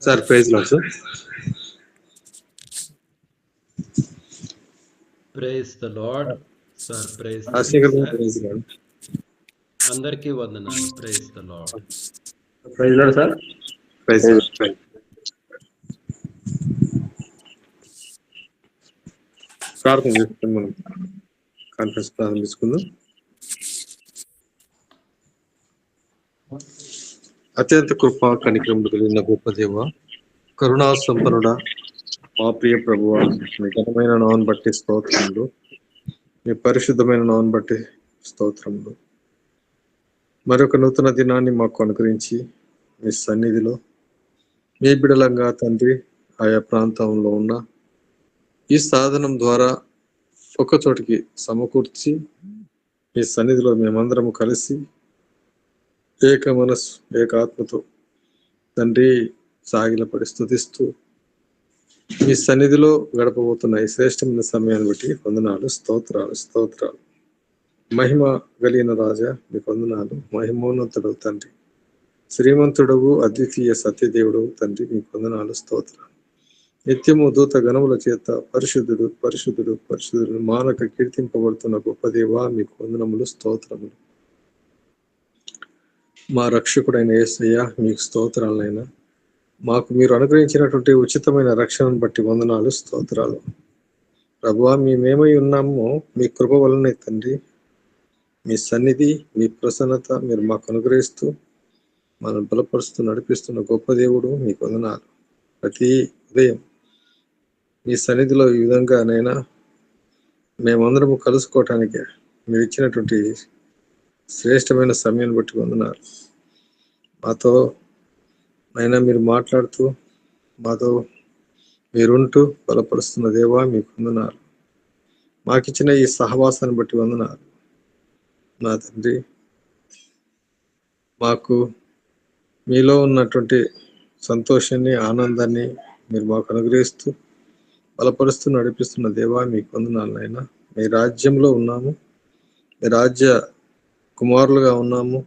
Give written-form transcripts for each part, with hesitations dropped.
Sir praise lord sir. Praise the lord sir. Praise lord. అందరికీ వందనాలు. Praise the lord. Praise lord sir. Praise lord. ప్రార్థన చేసుకుంటే మనం conference ప్రారంభించుకుందాం. అత్యంత కృప కనికరములు కలిగిన గొప్ప దేవ, కరుణా సంపన్నుడ, మా ప్రియ ప్రభువ, మీ ఘనమైన నామమును బట్టి స్తోత్రములు, మీ పరిశుద్ధమైన నామమును బట్టి స్తోత్రములు. మరొక నూతన దినాన్ని మాకు అనుగ్రహించి మీ సన్నిధిలో మీ బిడలంగా తండ్రి ఆయా ప్రాంతంలో ఉన్న ఈ సాధనం ద్వారా ఒక చోటికి సమకూర్చి మీ సన్నిధిలో మేమందరము కలిసి ఏక మనస్సు ఏక ఆత్మతో తండ్రి సాగిలపడి స్తుతిస్తూ మీ సన్నిధిలో గడపబోతున్న ఈ శ్రేష్టమైన సమయాన్ని బట్టి వందనాలు, స్తోత్రాలు స్తోత్రాలు. మహిమ కలిగిన రాజా మీకు వందనాలు. మహిమోన్నతుడు తండ్రి, శ్రీమంతుడవు, అద్వితీయ సత్యదేవుడు తండ్రి మీకు వందనాలు, స్తోత్రాలు. నిత్యము దూత గణముల చేత పరిశుద్ధుడు పరిశుద్ధుడు పరిశుద్ధుడు మానక కీర్తింపబడుతున్న గొప్ప దేవా మీకు వందనములు, స్తోత్రములు. మా రక్షకుడైన యేసయ్య మీకు స్తోత్రాలైనా, మాకు మీరు అనుగ్రహించినటువంటి ఉచితమైన రక్షణను బట్టి వందనాలు, స్తోత్రాలు. ప్రభువా, మేమేమై ఉన్నామో మీ కృప వలనే తండ్రి, మీ సన్నిధి మీ ప్రసన్నత మీరు మాకు అనుగ్రహిస్తూ మనం బలపరుస్తూ నడిపిస్తున్న గొప్ప దేవుడు మీకు వందనాలు. ప్రతి ఉదయం మీ సన్నిధిలో ఈ విధంగా నైనా మేమందరము కలుసుకోవటానికి మీరు ఇచ్చినటువంటి శ్రేష్టమైన సమయాన్ని బట్టి వందనాలు. మాతో అయినా మీరు మాట్లాడుతూ మాతో మీరుంటూ బలపరుస్తున్న దేవా మీకు వందనాలు. మాకిచ్చిన ఈ సహవాసాన్ని బట్టి వందనాలు నా తండ్రి. మాకు మీలో ఉన్నటువంటి సంతోషాన్ని ఆనందాన్ని మీరు మాకు అనుగ్రహిస్తూ బలపరుస్తూ నడిపిస్తున్న దేవా మీకు వందనాలు నాయనా. మీ రాజ్యంలో ఉన్నాము, మీ రాజ్య కుమారులుగా ఉన్నాము.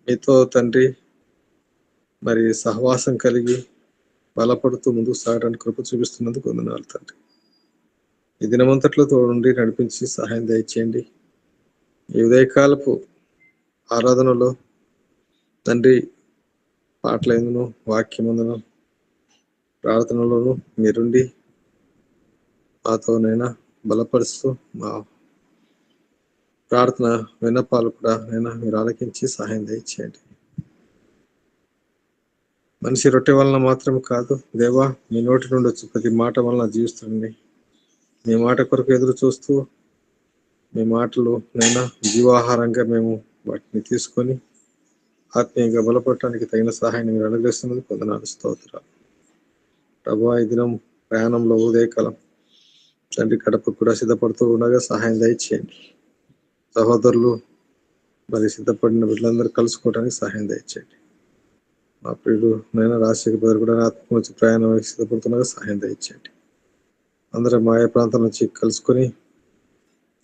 మీతో తండ్రి మరి సహవాసం కలిగి బలపడుతూ ముందుకు సాగడానికి కృప చూపిస్తున్నందుకు వందనాలు తండ్రి. ఈ దినమంతట్లో తోడుండి నడిపించి సహాయం దయచేయండి. ఈ ఉదయకాలపు ఆరాధనలో తండ్రి పాటలందును వాక్యమందును ప్రార్థనలోను మీరుండి మాతోనైనా బలపరుస్తూ మా ప్రార్థన విన్నపాలు కూడా నైనా మీరు ఆలకించి సహాయం దయచేయండి. మనిషి రొట్టె వలన మాత్రం కాదు దేవా, మీ నోటి నుండి వచ్చి ప్రతి మాట వలన జీవిస్తుంది. మీ మాట కొరకు ఎదురు చూస్తూ మీ మాటలు నైనా జీవాహారంగా మేము వాటిని తీసుకొని ఆత్మీయంగా బలపడటానికి తగిన సహాయాన్ని మీరు అనుగ్రహిస్తున్నది వందనాలు, స్తోత్రాలు. ప్రభువా, ఈ దినం ప్రయాణంలో ఉదయకాలం తండ్రి కడపకు కూడా సిద్ధపడుతూ ఉండగా సహాయం దయచేయండి. సహోదరులు మరి సిద్ధపడిన వీళ్ళందరూ కలుసుకోవడానికి సహాయం దయచేయండి. మా ప్రియుడు నైనా రాజశేఖర్ బ్రదర్ కూడా ఆత్మ వచ్చి ప్రయాణం సిద్ధపడుతుండగా సహాయం దయచేయండి. అందరూ మాయా ప్రాంతం నుంచి కలుసుకొని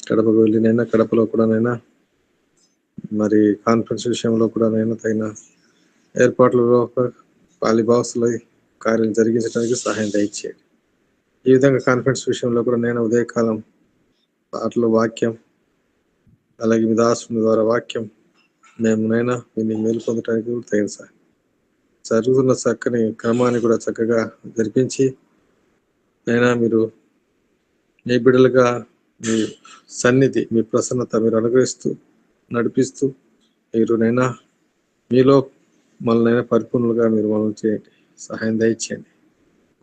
కడపకు వెళ్ళి నైనా కడపలో కూడా నైనా మరి కాన్ఫరెన్స్ విషయంలో కూడా నైనా తగిన ఏర్పాట్లలో పాలిభాసుల కార్యం జరిగించడానికి సహాయం దయచేయండి. ఈ విధంగా కాన్ఫరెన్స్ విషయంలో కూడా నేను ఉదయకాలం పాటలు వాక్యం అలాగే మీ దాసుని ద్వారా వాక్యం మేము నైనా దీన్ని మేలు పొందడానికి తగిన సహాయం జరుగుతున్న చక్కని క్రమాన్ని కూడా చక్కగా జరిపించి నైనా మీరు మీ బిడ్డలుగా మీ సన్నిధి మీ ప్రసన్నత మీరు అనుగ్రహిస్తూ నడిపిస్తూ మీరు నైనా మీలో మనల్నైనా పరిపూర్ణులుగా మీరు మనం చేయండి, సహాయం దయచేయండి.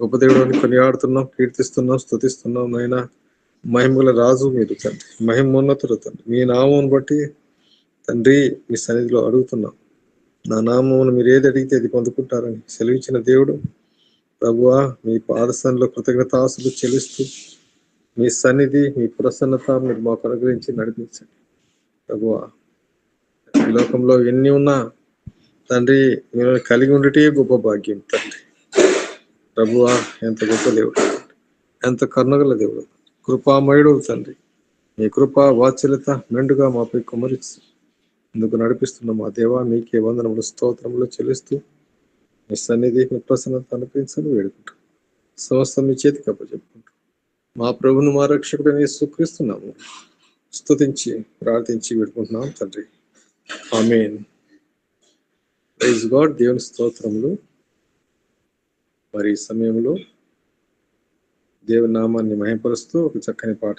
గొప్ప దేవుడిని కొనియాడుతున్నాం, కీర్తిస్తున్నాం, స్తుతిస్తున్నాం. నైనా మహిమగల రాజు మీరు తండ్రి, మహిమోన్నతుడు తండ్రి. మీ నామమును బట్టి తండ్రి మీ సన్నిధిలో అడుగుతున్నాం. నా నామమును మీరు ఏది అడిగితే అది పొందుకుంటారని సెలవిచ్చిన దేవుడు ప్రభువా, మీ పాదస్థానంలో కృతజ్ఞతాస్తులు చెల్లిస్తూ మీ సన్నిధి మీ ప్రసన్నత మీరు మాకు అనుగ్రహించి నడిపించండి. ప్రభువా, ఈ లోకంలో ఎన్ని ఉన్నా తండ్రి మీరు కలిగి ఉండటే గొప్ప భాగ్యం తండ్రి. ప్రభువా, ఎంత గొప్ప దేవుడు, ఎంత కరుణగల దేవుడు, కృపామయుడు తండ్రి. మీ కృప వాత్సల్యత మెండుగా మాపై కుమరిస్తూ ఇందుకు నడిపిస్తున్న మా దేవా మీకే వందనములు స్తోత్రములు చెల్లిస్తూ మీ సన్నిధి మీ ప్రసన్నత అనుగ్రహించని వేడుకుంటాం. సమస్తం మీ చేతికి అప్పచెప్పుకుంటాం. మా ప్రభును మా రక్షకుడైన యేసుక్రీస్తున్నాము స్తుతించి ప్రార్థించి వేడుకుంటున్నాం తండ్రి. ఆమేన్. Praise God. దేవుని స్తోత్రములు. మరి ఈ సమయంలో దేవుని నామాన్ని మహిమపరుస్తూ ఒక చక్కని పాట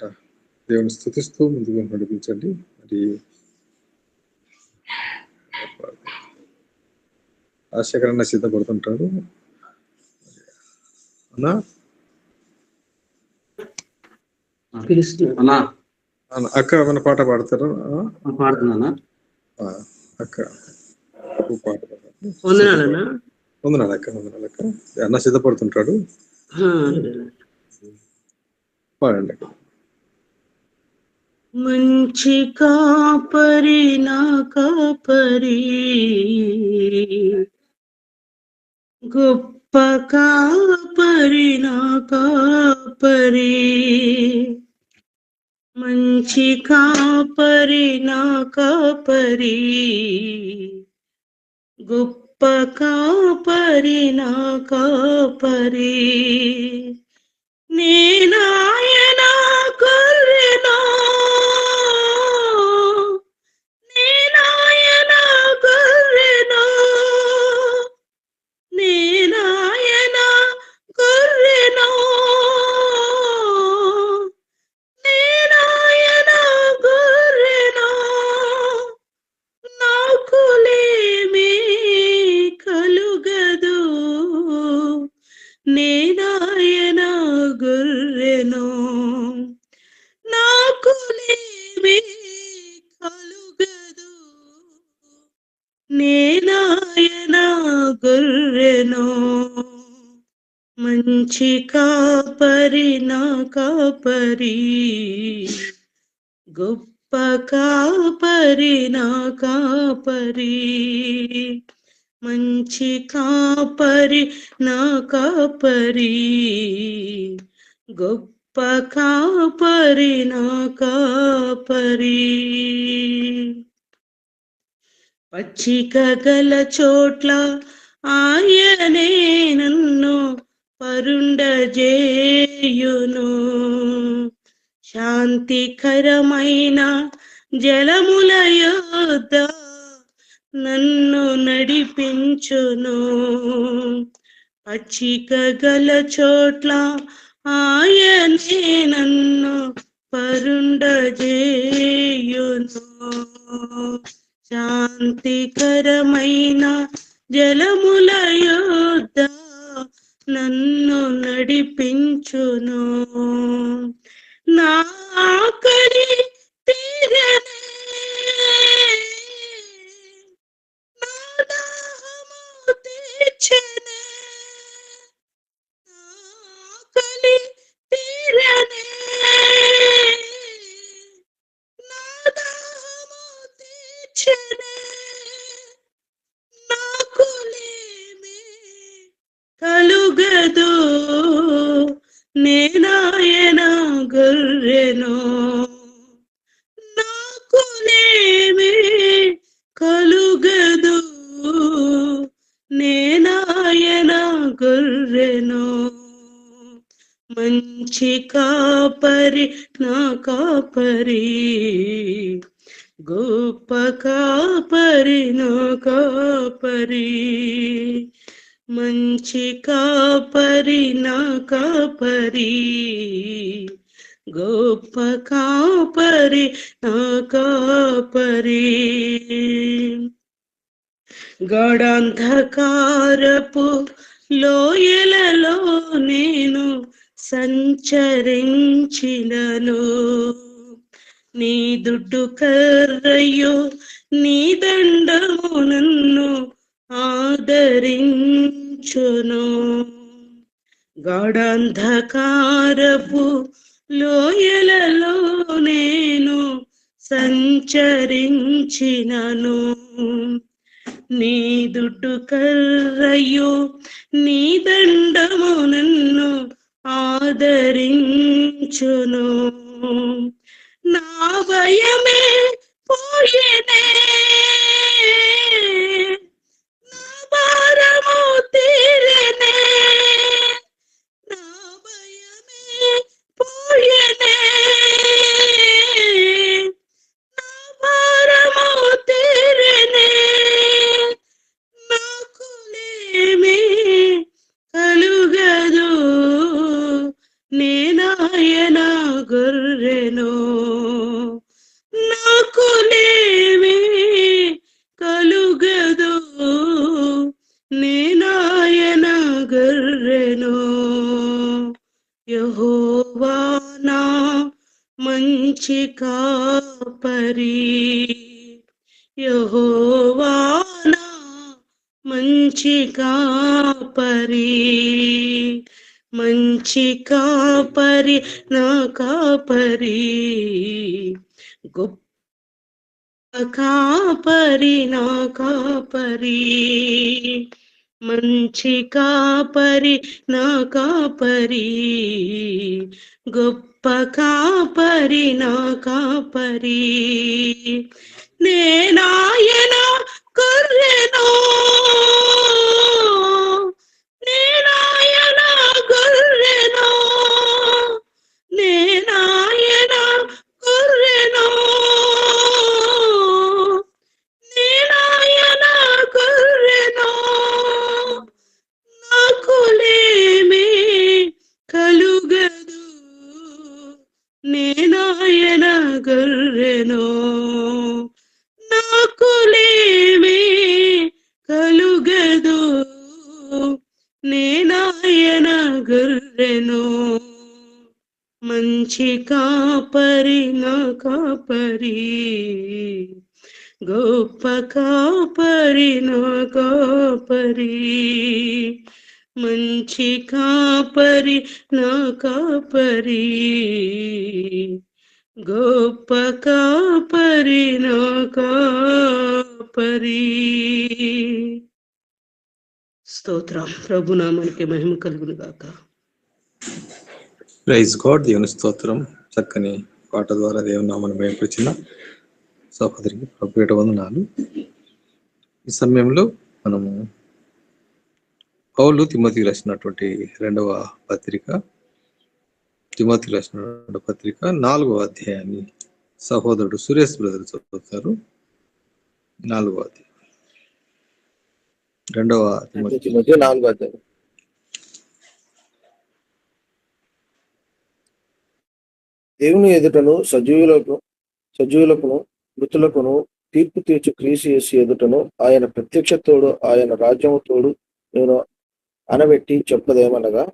దేవుని స్తుతిస్తూ ముందుకు నడిపించండి. మరి ఆశకరణ సిద్ధపడుతుంటారు అన్నా. అక్క మన పాట పాడతారు. పాడుతున్నానా? అక్క పాట పాడతారు. వందనాలు అక్క. అన్న సిద్ధపడుతుంటాడు. పాడండి అక్క. మంచి కాపరి నా కాపరి, గొప్ప కాపరి నా కాపరి, మంచి కాపరి నా కాపరి, గొప్ప కాపరి నా కాపరి, నేనాయన గొర్రెనా, నేనాయన గొర్రెనా, నేనాయన గొర్రెనా, నేనాయన గొర్రెనా, నాకులేమీ కలుగదు, నేనాయన గొర్రెను, నాకులేమీ కలుగదు, నేనాయన గొర్రెను, మంచి కాపరి నా కాపరి, గొప్ప కాపరి నా కాపరి, మంచి కాపరి నా కాపరి, గొప్ప కాపరి నా కాపరి, పచ్చిక గల చోట్ల ఆయనే నన్ను పరుండజేయును, శాంతికరమైన జలముల యొద్ద నన్ను నడిపించును, పచ్చిక గల చోట్ల ఆయనే నన్ను పరుండజేయును, శాంతికరమైన జలముల యొద్ద నన్ను నడిపించును, నా ఆకలి తీరనే, నా దాహము తీర్చెనే, నా ఆకలి తీరనే, నా దాహము తీర్చెనే, నాకులేమీ కలుగదు, నేనాయన గొర్రెను, నాకులేమీ కలుగదు, నేనాయన గొర్రెను, మంచి కాపరి నా కాపరి, గొప్ప కాపరి నా కాపరి, మంచి కాపరి నా కాపరి, గొప్ప కాపరి నా కాపరి, గాఢాంధకారపు లోయలలో నేను సంచరించినను, నీ దుడ్డు కర్రయు నీ దండము నన్ను ఆదరించును, గాఢాంధకారపు లోయలలో నేను సంచరించినను, నీ దుడ్డు కర్రయు నీ దండము నన్ను ఆదరించును, నా భయమే పోయెనే, నా భారము నాకులేమి కలుగదు, నేనాయన గర్రెను. యెహోవా నా మంచి కాపరి, యెహోవా నా మంచి కాపరి, మంచి కాపరి నా కాపరి, గొప్ప కాపరి నా కాపరి, మంచి కాపరి నా కాపరి, గొప్ప కాపరి నా కాపరి. నేనాయన గొర్రెను, నేనాయన గొర్రెను, నేనాయన గొర్రెను, నేనాయన గొర్రెను. నాకులేమి కలుగదు, నేనాయన గొర్రెను. నాకులేమి కలుగదు, నేనాయన గొర్రెను. మంచి కాపరి నా కాపరి, గొప్ప కాపరి నా కాపరి, మంచి కాపరి నా కాపరి, గొప్ప కాపరి నా కాపరి. స్తోత్రం. ప్రభునామానికి మహిమ కలుగును గాక. Praise God. దేవుని స్తోత్రం. చక్కని పాట ద్వారా దేవుని నామాన్ని భయపరిచిన సహోదరికి ప్రభుపేట వందనాలు. ఈ సమయంలో మనము పౌలు తిమోతికి రాసినటువంటి 2వ పత్రిక, తిమోతికి రాసినటువంటి పత్రిక 4వ అధ్యాయాన్ని సహోదరుడు సురేష్ బ్రదర్ చదువుతారు. 4వ అధ్యాయం, 2వ తిమోతి 4వ అధ్యాయం. దేవుని ఎదుటను సజీవులకును మృతులకును తీర్పు తీర్చు క్రీస్తు యేసు ఎదుటను ఆయన ప్రత్యక్షతోడు ఆయన రాజ్యముతోడు నేను అనబెట్టి చెప్పదేమనగా,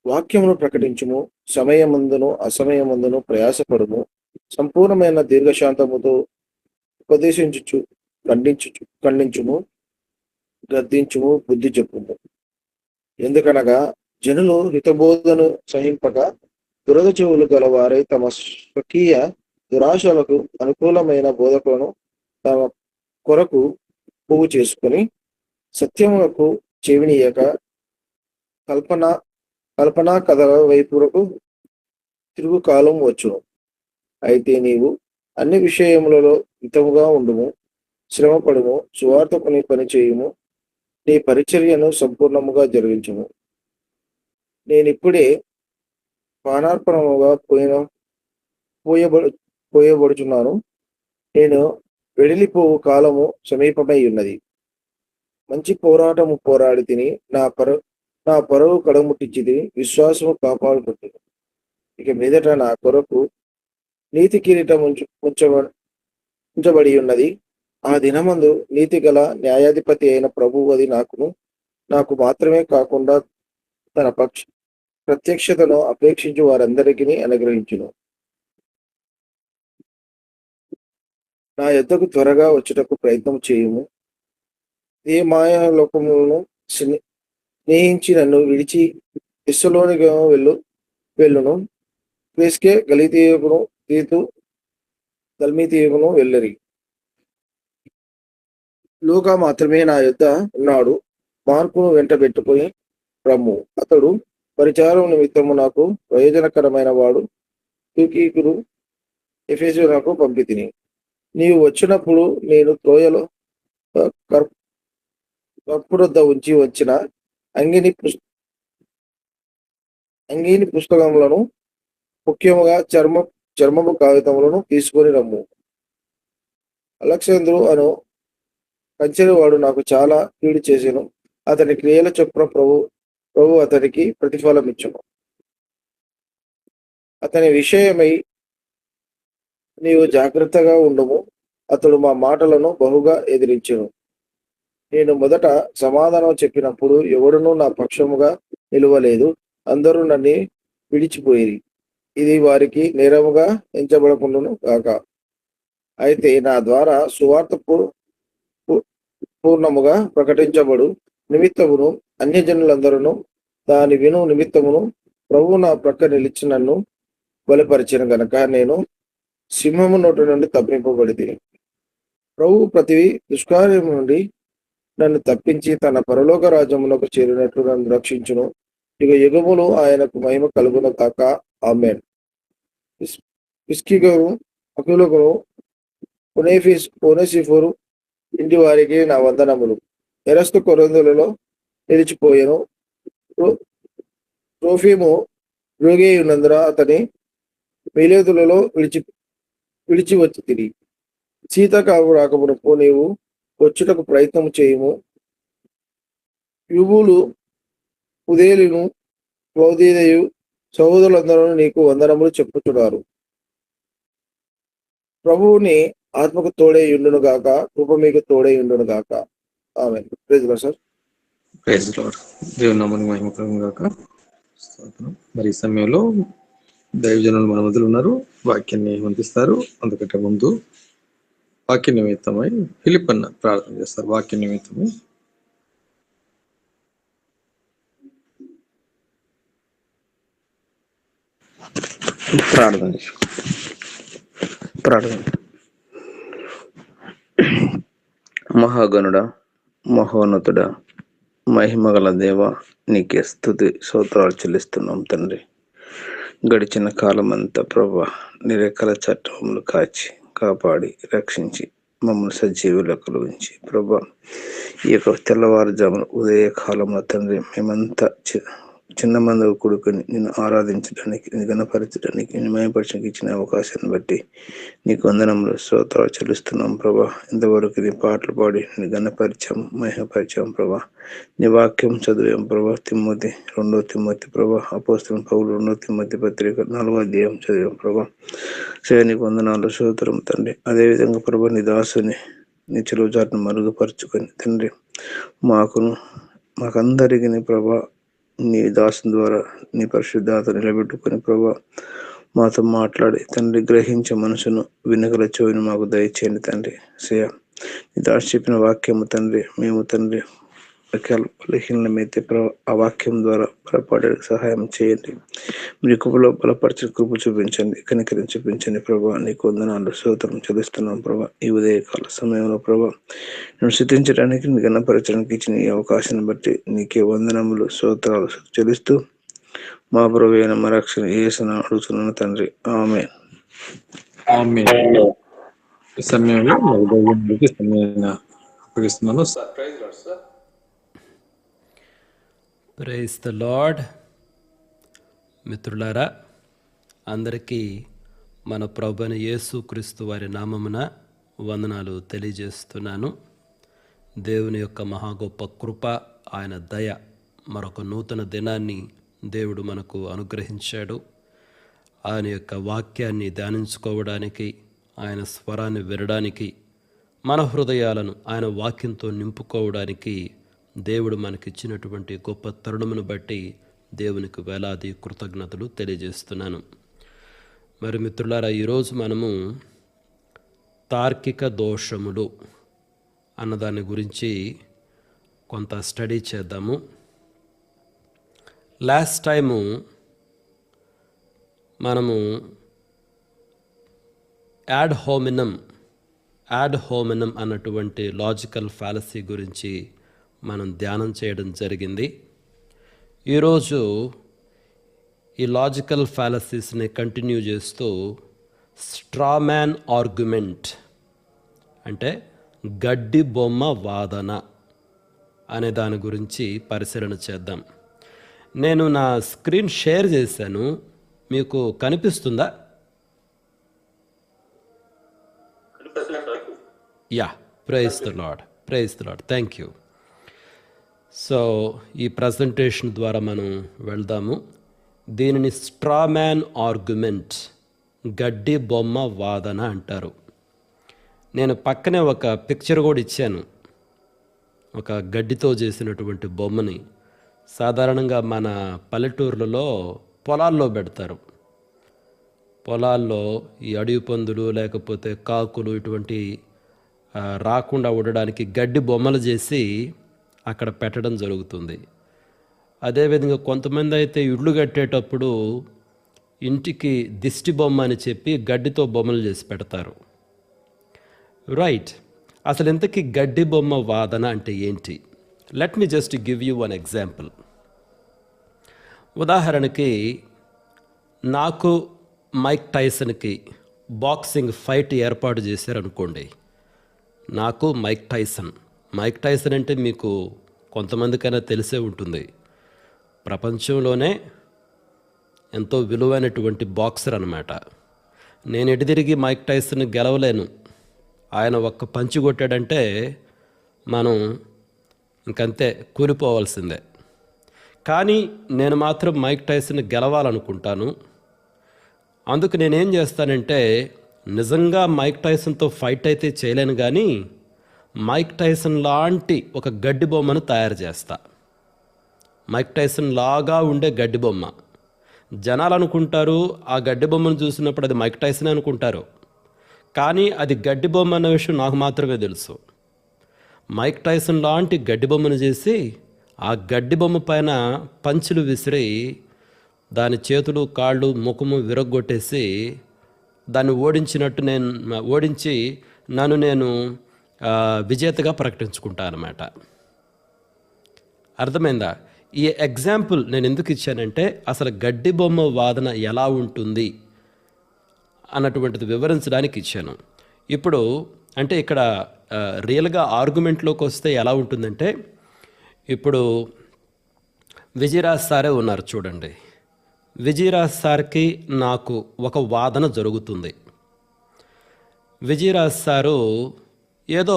వాక్యమును ప్రకటించుము, సమయమందును అసమయమందును ప్రయాసపడుము, సంపూర్ణమైన దీర్ఘశాంతముతో ఉపదేశించుచు ఖండించుము, గద్దించుము, బుద్ధి చెప్పుము. ఎందుకనగా జనులు హితబోధను సహింపక దురద చెవులు గలవారై తమ స్వకీయ దురాశలకు అనుకూలమైన బోధకులను తమ కొరకు పోగు చేసుకుని సత్యములకు చెవినీయక కల్పనా కథల వైపులకు తిరుగు కాలం వచ్చును. అయితే నీవు అన్ని విషయములలో హితముగా ఉండుము, శ్రమపడుము, సువార్తకుని పని చేయుము, నీ పరిచర్యను సంపూర్ణముగా జరిగించుము. నేనిప్పుడే పానార్పణముగా పోయబడుచున్నాను, నేను వెడలిపోవు కాలము సమీపమై ఉన్నది. మంచి పోరాటము పోరాడి తిని నా పరువు కడముట్టించి తిని విశ్వాసము కాపాడుకుంటుంది. ఇక మీదట నా కొరకు నీతి కిరీటం ఉంచబడి ఉన్నది. ఆ దినమందు నీతి గల న్యాయాధిపతి అయిన ప్రభువు అది నాకు మాత్రమే కాకుండా తన ప్రత్యక్షతను అపేక్షించి వారందరికీ అనుగ్రహించును. నా యొద్దకు త్వరగా వచ్చుటకు ప్రయత్నం చేయుము. ఏ మాయాలోకములను స్నేహించి నన్ను విడిచి ఇస్సులోనికి వెళ్ళును. క్రేస్కే గలితీయుకును తీతు దల్మీతీయుకును వెళ్ళరి. లూకా మాత్రమే నా యొద్ద ఉన్నాడు. మార్కును వెంట పెట్టుకుని రమ్ము. అతడు పరిచారం నిమిత్తము నాకు ప్రయోజనకరమైన వాడు. తుకీకును ఎఫెసు నాకు పంపితిని. నీవు వచ్చినప్పుడు నేను త్రోయలో కర్పురొద్ద ఉంచి వచ్చిన అంగీని పుస్తకములను ముఖ్యముగా చర్మపు కాగితములను తీసుకొని రమ్ము. అలెగ్జాంద్రు అను కంచెరివాడు నాకు చాలా కీడు చేసెను. అతని క్రియల చొప్పున ప్రభు అతనికి ప్రతిఫలం ఇచ్చును. అతని విషయమై నీవు జాగ్రత్తగా ఉండుము. అతడు మా మాటలను బహుగా ఎదిరించెను. నేను మొదట సమాధానం చెప్పినప్పుడు ఎవడునూ నా పక్షముగా నిలువలేదు. అందరూ నన్ను విడిచిపోయిరి. ఇది వారికి నేరముగా ఎంచబడకుండును గాక. అయితే నా ద్వారా సువార్త పూర్ణముగా ప్రకటించబడు నిమిత్తమును అన్యజనులందరూ దాని విను నిమిత్తమును ప్రభువు నా ప్రక్క నిలిచి నన్ను బలపరిచిన గనక నేను సింహము నోటి నుండి తప్పింపబడితి. ప్రభు ప్రతి దుష్కార్యము నుండి నన్ను తప్పించి తన పరలోక రాజ్యమునకు చేరినట్లు నన్ను రక్షించును. ఇక యుగములు ఆయనకు మహిమ కలుగును కాక. ఆమేన్. పిస్కిగరు, అకులకును, ఒనేసిఫోరు ఇంటి వారికి నా వందనములు. ఎరస్తు కొరింథీయులలో నిలిచిపోయెను. ట్రోఫిము రోగియున్నందున అతని మిలేతులలో విడిచి వచ్చి తిరిగి శీతకాలం రాకమునకు నీవు వచ్చుటకు ప్రయత్నం చేయుము. యుబులు, ఉదేలును, క్లౌదీయు సహోదరులందరూ నీకు వందనములు చెప్పుతున్నారు. ప్రభువుని ఆత్మకు తోడే ఉండును గాక. కృప మీకు తోడే ఉండును గాక. ఆమేన్. Praise lord sir. Praise Lord. దేవుని నామానికి మహిమ కలుగును గాక. స్తోత్రం. మరి ఈ సమయంలో దైవజనులు మన మధ్యలో ఉన్నారు, వాక్యాన్ని అందిస్తారు. అందుకంటే ముందు వాక్య నిమిత్తమై ఫిలిప్ అన్న ప్రార్థన చేస్తారు. వాక్య నిమిత్తమై ప్రార్థన. మహాగణుడ, మహోన్నతుడ, మహిమగల దేవ, నీకే స్తుతి స్తోత్రాలు చెల్లిస్తున్నాం తండ్రి. గడిచిన కాలం అంతా ప్రభా నీ రెక్కల చట్టములు కాచి కాపాడి రక్షించి మమ్మల్ని సజీవులకు ఉంచి ప్రభా ఈ యొక్క తెల్లవారుజామున ఉదయ కాలంలో తండ్రి మేమంతా చిన్న మంది కొడుకుని నిన్ను ఆరాధించడానికి, నిన్ను గణపరచడానికి, నిన్ను మయపరచడానికి ఇచ్చిన అవకాశాన్ని బట్టి నీకు వందనములు స్తోత్రాలు చెల్లిస్తున్నాం ప్రభా. ఇంతవరకు నీ పాటలు పాడి నీ గణపరిచాం, మహిమపరిచాం ప్రభా. నీ వాక్యం చదివాం ప్రభా. 2 తిమోతి ప్రభా, అపోస్తలుడైన పౌలు 2 తిమోతి పత్రిక 4వ అధ్యాయం చదివాం ప్రభా. నీకు వందనాలు స్తోత్రం తండ్రి. అదేవిధంగా ప్రభా నీ దాసుని నీ చెలువుజాటును మరుగుపరుచుకొని తండ్రి మాకందరికీ ప్రభా నీ దాసుని ద్వారా నీ పరిశుద్ధాత నిలబెట్టుకుని ప్రభా మాతో మాట్లాడి తండ్రి గ్రహించే మనసును వినగల చెవిని మాకు దయచేయండి తండ్రి. నీ దాసు చెప్పిన వాక్యము తండ్రి మేము తండ్రి బలహీనమైతే ఆ వాక్యం ద్వారా బలపడడానికి సహాయం చేయండి. మీ కృపలో బలపరిచిన కృప చూపించండి, కనికరం చూపించండి ప్రభా. నీకు వందనాలు స్తోత్రం చెల్లిస్తున్నాం ప్రభా. ఈ ఉదయకాల సమయంలో ప్రభా నేను స్తుతించడానికి, నీ గణపరచడానికి ఇచ్చిన ఈ అవకాశాన్ని బట్టి నీకే వందనములు స్తోత్రాలు చెల్లిస్తూ మా ప్రభు అయిన మా రక్షణ యేసుని అడుగుతున్నాను తండ్రి. ఆమేన్. ఆమేన్. ఈ సమయంలో మరి దైవజనుడికి సమయాన్ని అప్పగిస్తున్నాను. Praise the lord. మిత్రులారా, అందరికీ మన ప్రభువైన యేసుక్రీస్తు వారి నామమున వందనాలు తెలియజేస్తున్నాను. దేవుని యొక్క మహా గొప్ప కృప, ఆయన దయ, మరొక నూతన దినాన్ని దేవుడు మనకు అనుగ్రహించాడు. ఆయన యొక్క వాక్యాన్ని ధ్యానించుకోవడానికి, ఆయన స్వరాన్ని వినడానికి, మన హృదయాలను ఆయన వాక్యంతో నింపుకోవడానికి దేవుడు మనకిచ్చినటువంటి గొప్ప తరుణమును బట్టి దేవునికి వేలాది కృతజ్ఞతలు తెలియజేస్తున్నాను. మరి మిత్రులారా, ఈరోజు మనము తార్కిక దోషములు అన్నదాని గురించి కొంత స్టడీ చేద్దాము. లాస్ట్ టైము మనము యాడ్ హోమినం అన్నటువంటి లాజికల్ ఫాలసీ గురించి మనం ధ్యానం చేయడం జరిగింది. ఈరోజు ఈ లాజికల్ ఫాలసీస్ని కంటిన్యూ చేస్తూ స్ట్రామ్యాన్ ఆర్గ్యుమెంట్ అంటే గడ్డి బొమ్మ వాదన అనే దాని గురించి పరిశీలన చేద్దాం. నేను నా స్క్రీన్ షేర్ చేశాను, మీకు కనిపిస్తుందా? Yeah, praise the lord, thank you. So ఈ ప్రజెంటేషన్ ద్వారా మనం వెళ్దాము. దీనిని స్ట్రామ్యాన్ ఆర్గ్యుమెంట్, గడ్డి బొమ్మ వాదన అంటారు. నేను పక్కనే ఒక పిక్చర్ కూడా ఇచ్చాను, ఒక గడ్డితో చేసినటువంటి బొమ్మని. సాధారణంగా మన పల్లెటూర్లలో పొలాల్లో పెడతారు. పొలాల్లో ఈ అడవి పందులు లేకపోతే కాకులు ఇటువంటి రాకుండా ఉండడానికి గడ్డి బొమ్మలు చేసి అక్కడ పెట్టడం జరుగుతుంది. అదేవిధంగా కొంతమంది అయితే ఇళ్ళు కట్టేటప్పుడు ఇంటికి దిష్టి బొమ్మ అని చెప్పి గడ్డితో బొమ్మలు చేసి పెడతారు. రైట్, అసలు ఇంతకీ గడ్డి బొమ్మ వాదన అంటే ఏంటి? Let me just give you one example. ఉదాహరణకి నాకు మైక్ టైసన్కి బాక్సింగ్ ఫైట్ ఏర్పాటు చేశారనుకోండి. నాకు మైక్ టైసన్ అంటే మీకు కొంతమందికైనా తెలిసే ఉంటుంది. ప్రపంచంలోనే ఎంతో విలువైనటువంటి బాక్సర్ అన్నమాట. నేను ఎటు తిరిగి మైక్ టైసన్ గెలవలేను. ఆయన ఒక్క పంచి కొట్టాడంటే మనం ఇంకంతే కూలిపోవాల్సిందే. కానీ నేను మాత్రం మైక్ టైసన్ గెలవాలనుకుంటాను. అందుకు నేనేం చేస్తానంటే, నిజంగా మైక్ టైసన్తో ఫైట్ అయితే చేయలేను, కానీ మైక్ టైసన్ లాంటి ఒక గడ్డి బొమ్మను తయారు చేస్తా. మైక్ టైసన్ లాగా ఉండే గడ్డి బొమ్మ. జనాలు అనుకుంటారు, ఆ గడ్డి బొమ్మను చూసినప్పుడు అది మైక్ టైసన్ అనుకుంటారు. కానీ అది గడ్డి బొమ్మ అన్న విషయం నాకు మాత్రమే తెలుసు. మైక్ టైసన్ లాంటి గడ్డి బొమ్మను చేసి ఆ గడ్డి బొమ్మ పైన పంచులు విసిరి దాని చేతులు కాళ్ళు ముఖము విరగొట్టేసి దాన్ని ఓడించి నన్ను నేను విజేతగా ప్రకటించుకుంటాను అన్నమాట. అర్థమైందా? ఈ ఎగ్జాంపుల్ నేను ఎందుకు ఇచ్చానంటే, అసలు గడ్డి బొమ్మ వాదన ఎలా ఉంటుంది అన్నటువంటిది వివరించడానికి ఇచ్చాను. ఇప్పుడు అంటే ఇక్కడ రియల్గా ఆర్గ్యుమెంట్లోకి వస్తే ఎలా ఉంటుందంటే, ఇప్పుడు విజయరాజ్ సారే ఉన్నారు చూడండి. విజయరాజ్ సార్కి నాకు ఒక వాదన జరుగుతుంది. విజయరాజ్ సారు ఏదో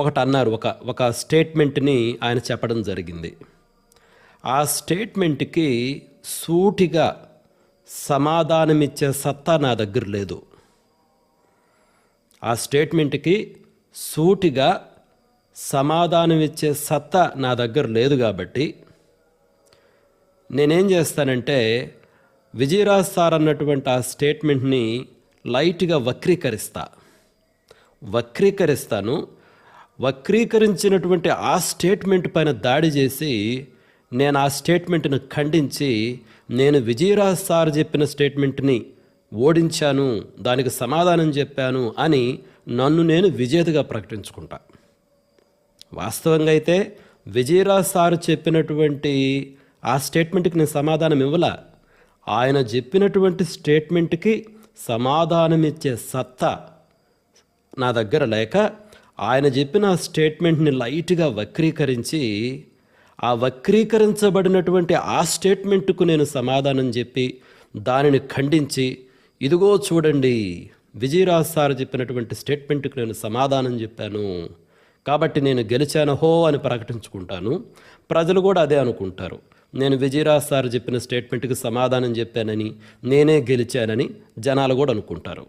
ఒకటి అన్నారు, ఒక స్టేట్మెంట్ని ఆయన చెప్పడం జరిగింది. ఆ స్టేట్మెంట్కి సూటిగా సమాధానమిచ్చే సత్తా నా దగ్గర లేదు. ఆ స్టేట్మెంట్కి సూటిగా సమాధానం ఇచ్చే సత్తా నా దగ్గర లేదు. కాబట్టి నేనేం చేస్తానంటే, విజయరాజ్ సార్ అన్నటువంటి ఆ స్టేట్మెంట్ని లైట్గా వక్రీకరిస్తాను. వక్రీకరించినటువంటి ఆ స్టేట్మెంట్ పైన దాడి చేసి నేను ఆ స్టేట్మెంట్ను ఖండించి, నేను విజయరాజ్ సార్ చెప్పిన స్టేట్మెంట్ని ఓడించాను, దానికి సమాధానం చెప్పాను అని నన్ను నేను విజేతగా ప్రకటించుకుంటా. వాస్తవంగా అయితే విజయరాజ్ సార్ చెప్పినటువంటి ఆ స్టేట్మెంట్కి నేను సమాధానం ఇవ్వలా. ఆయన చెప్పినటువంటి స్టేట్మెంట్కి సమాధానం ఇచ్చే సత్తా నా దగ్గర లేక, ఆయన చెప్పిన స్టేట్మెంట్ని లైట్గా వక్రీకరించి, ఆ వక్రీకరించబడినటువంటి ఆ స్టేట్మెంట్కు నేను సమాధానం చెప్పి దానిని ఖండించి, ఇదిగో చూడండి విజయరాజ్ సార్ చెప్పినటువంటి స్టేట్మెంట్కి నేను సమాధానం చెప్పాను కాబట్టి నేను గెలిచాను హో అని ప్రకటించుకుంటాను. ప్రజలు కూడా అదే అనుకుంటారు, నేను విజయరాజ్ సార్ చెప్పిన స్టేట్మెంట్కి సమాధానం చెప్పానని, నేనే గెలిచానని జనాలు కూడా అనుకుంటారు.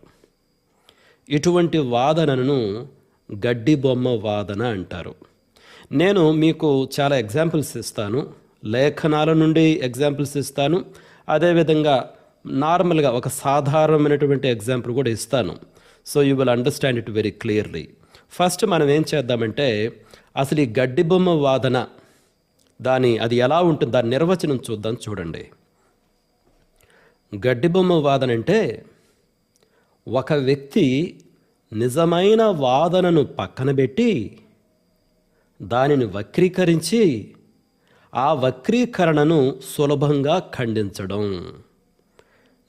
ఇటువంటి వాదనను గడ్డి బొమ్మ వాదన అంటారు. నేను మీకు చాలా ఎగ్జాంపుల్స్ ఇస్తాను, లేఖనాల నుండి ఎగ్జాంపుల్స్ ఇస్తాను, అదేవిధంగా నార్మల్గా ఒక సాధారణమైనటువంటి ఎగ్జాంపుల్ కూడా ఇస్తాను. So you will understand it very clearly. First మనం ఏం చేద్దామంటే, అసలు ఈ గడ్డి బొమ్మ వాదన అది ఎలా ఉంటుంది, దాని నిర్వచనం చూద్దాం. చూడండి, గడ్డి బొమ్మ వాదన అంటే ఒక వ్యక్తి నిజమైన వాదనను పక్కన పెట్టి దానిని వక్రీకరించి ఆ వక్రీకరణను సులభంగా ఖండించడం.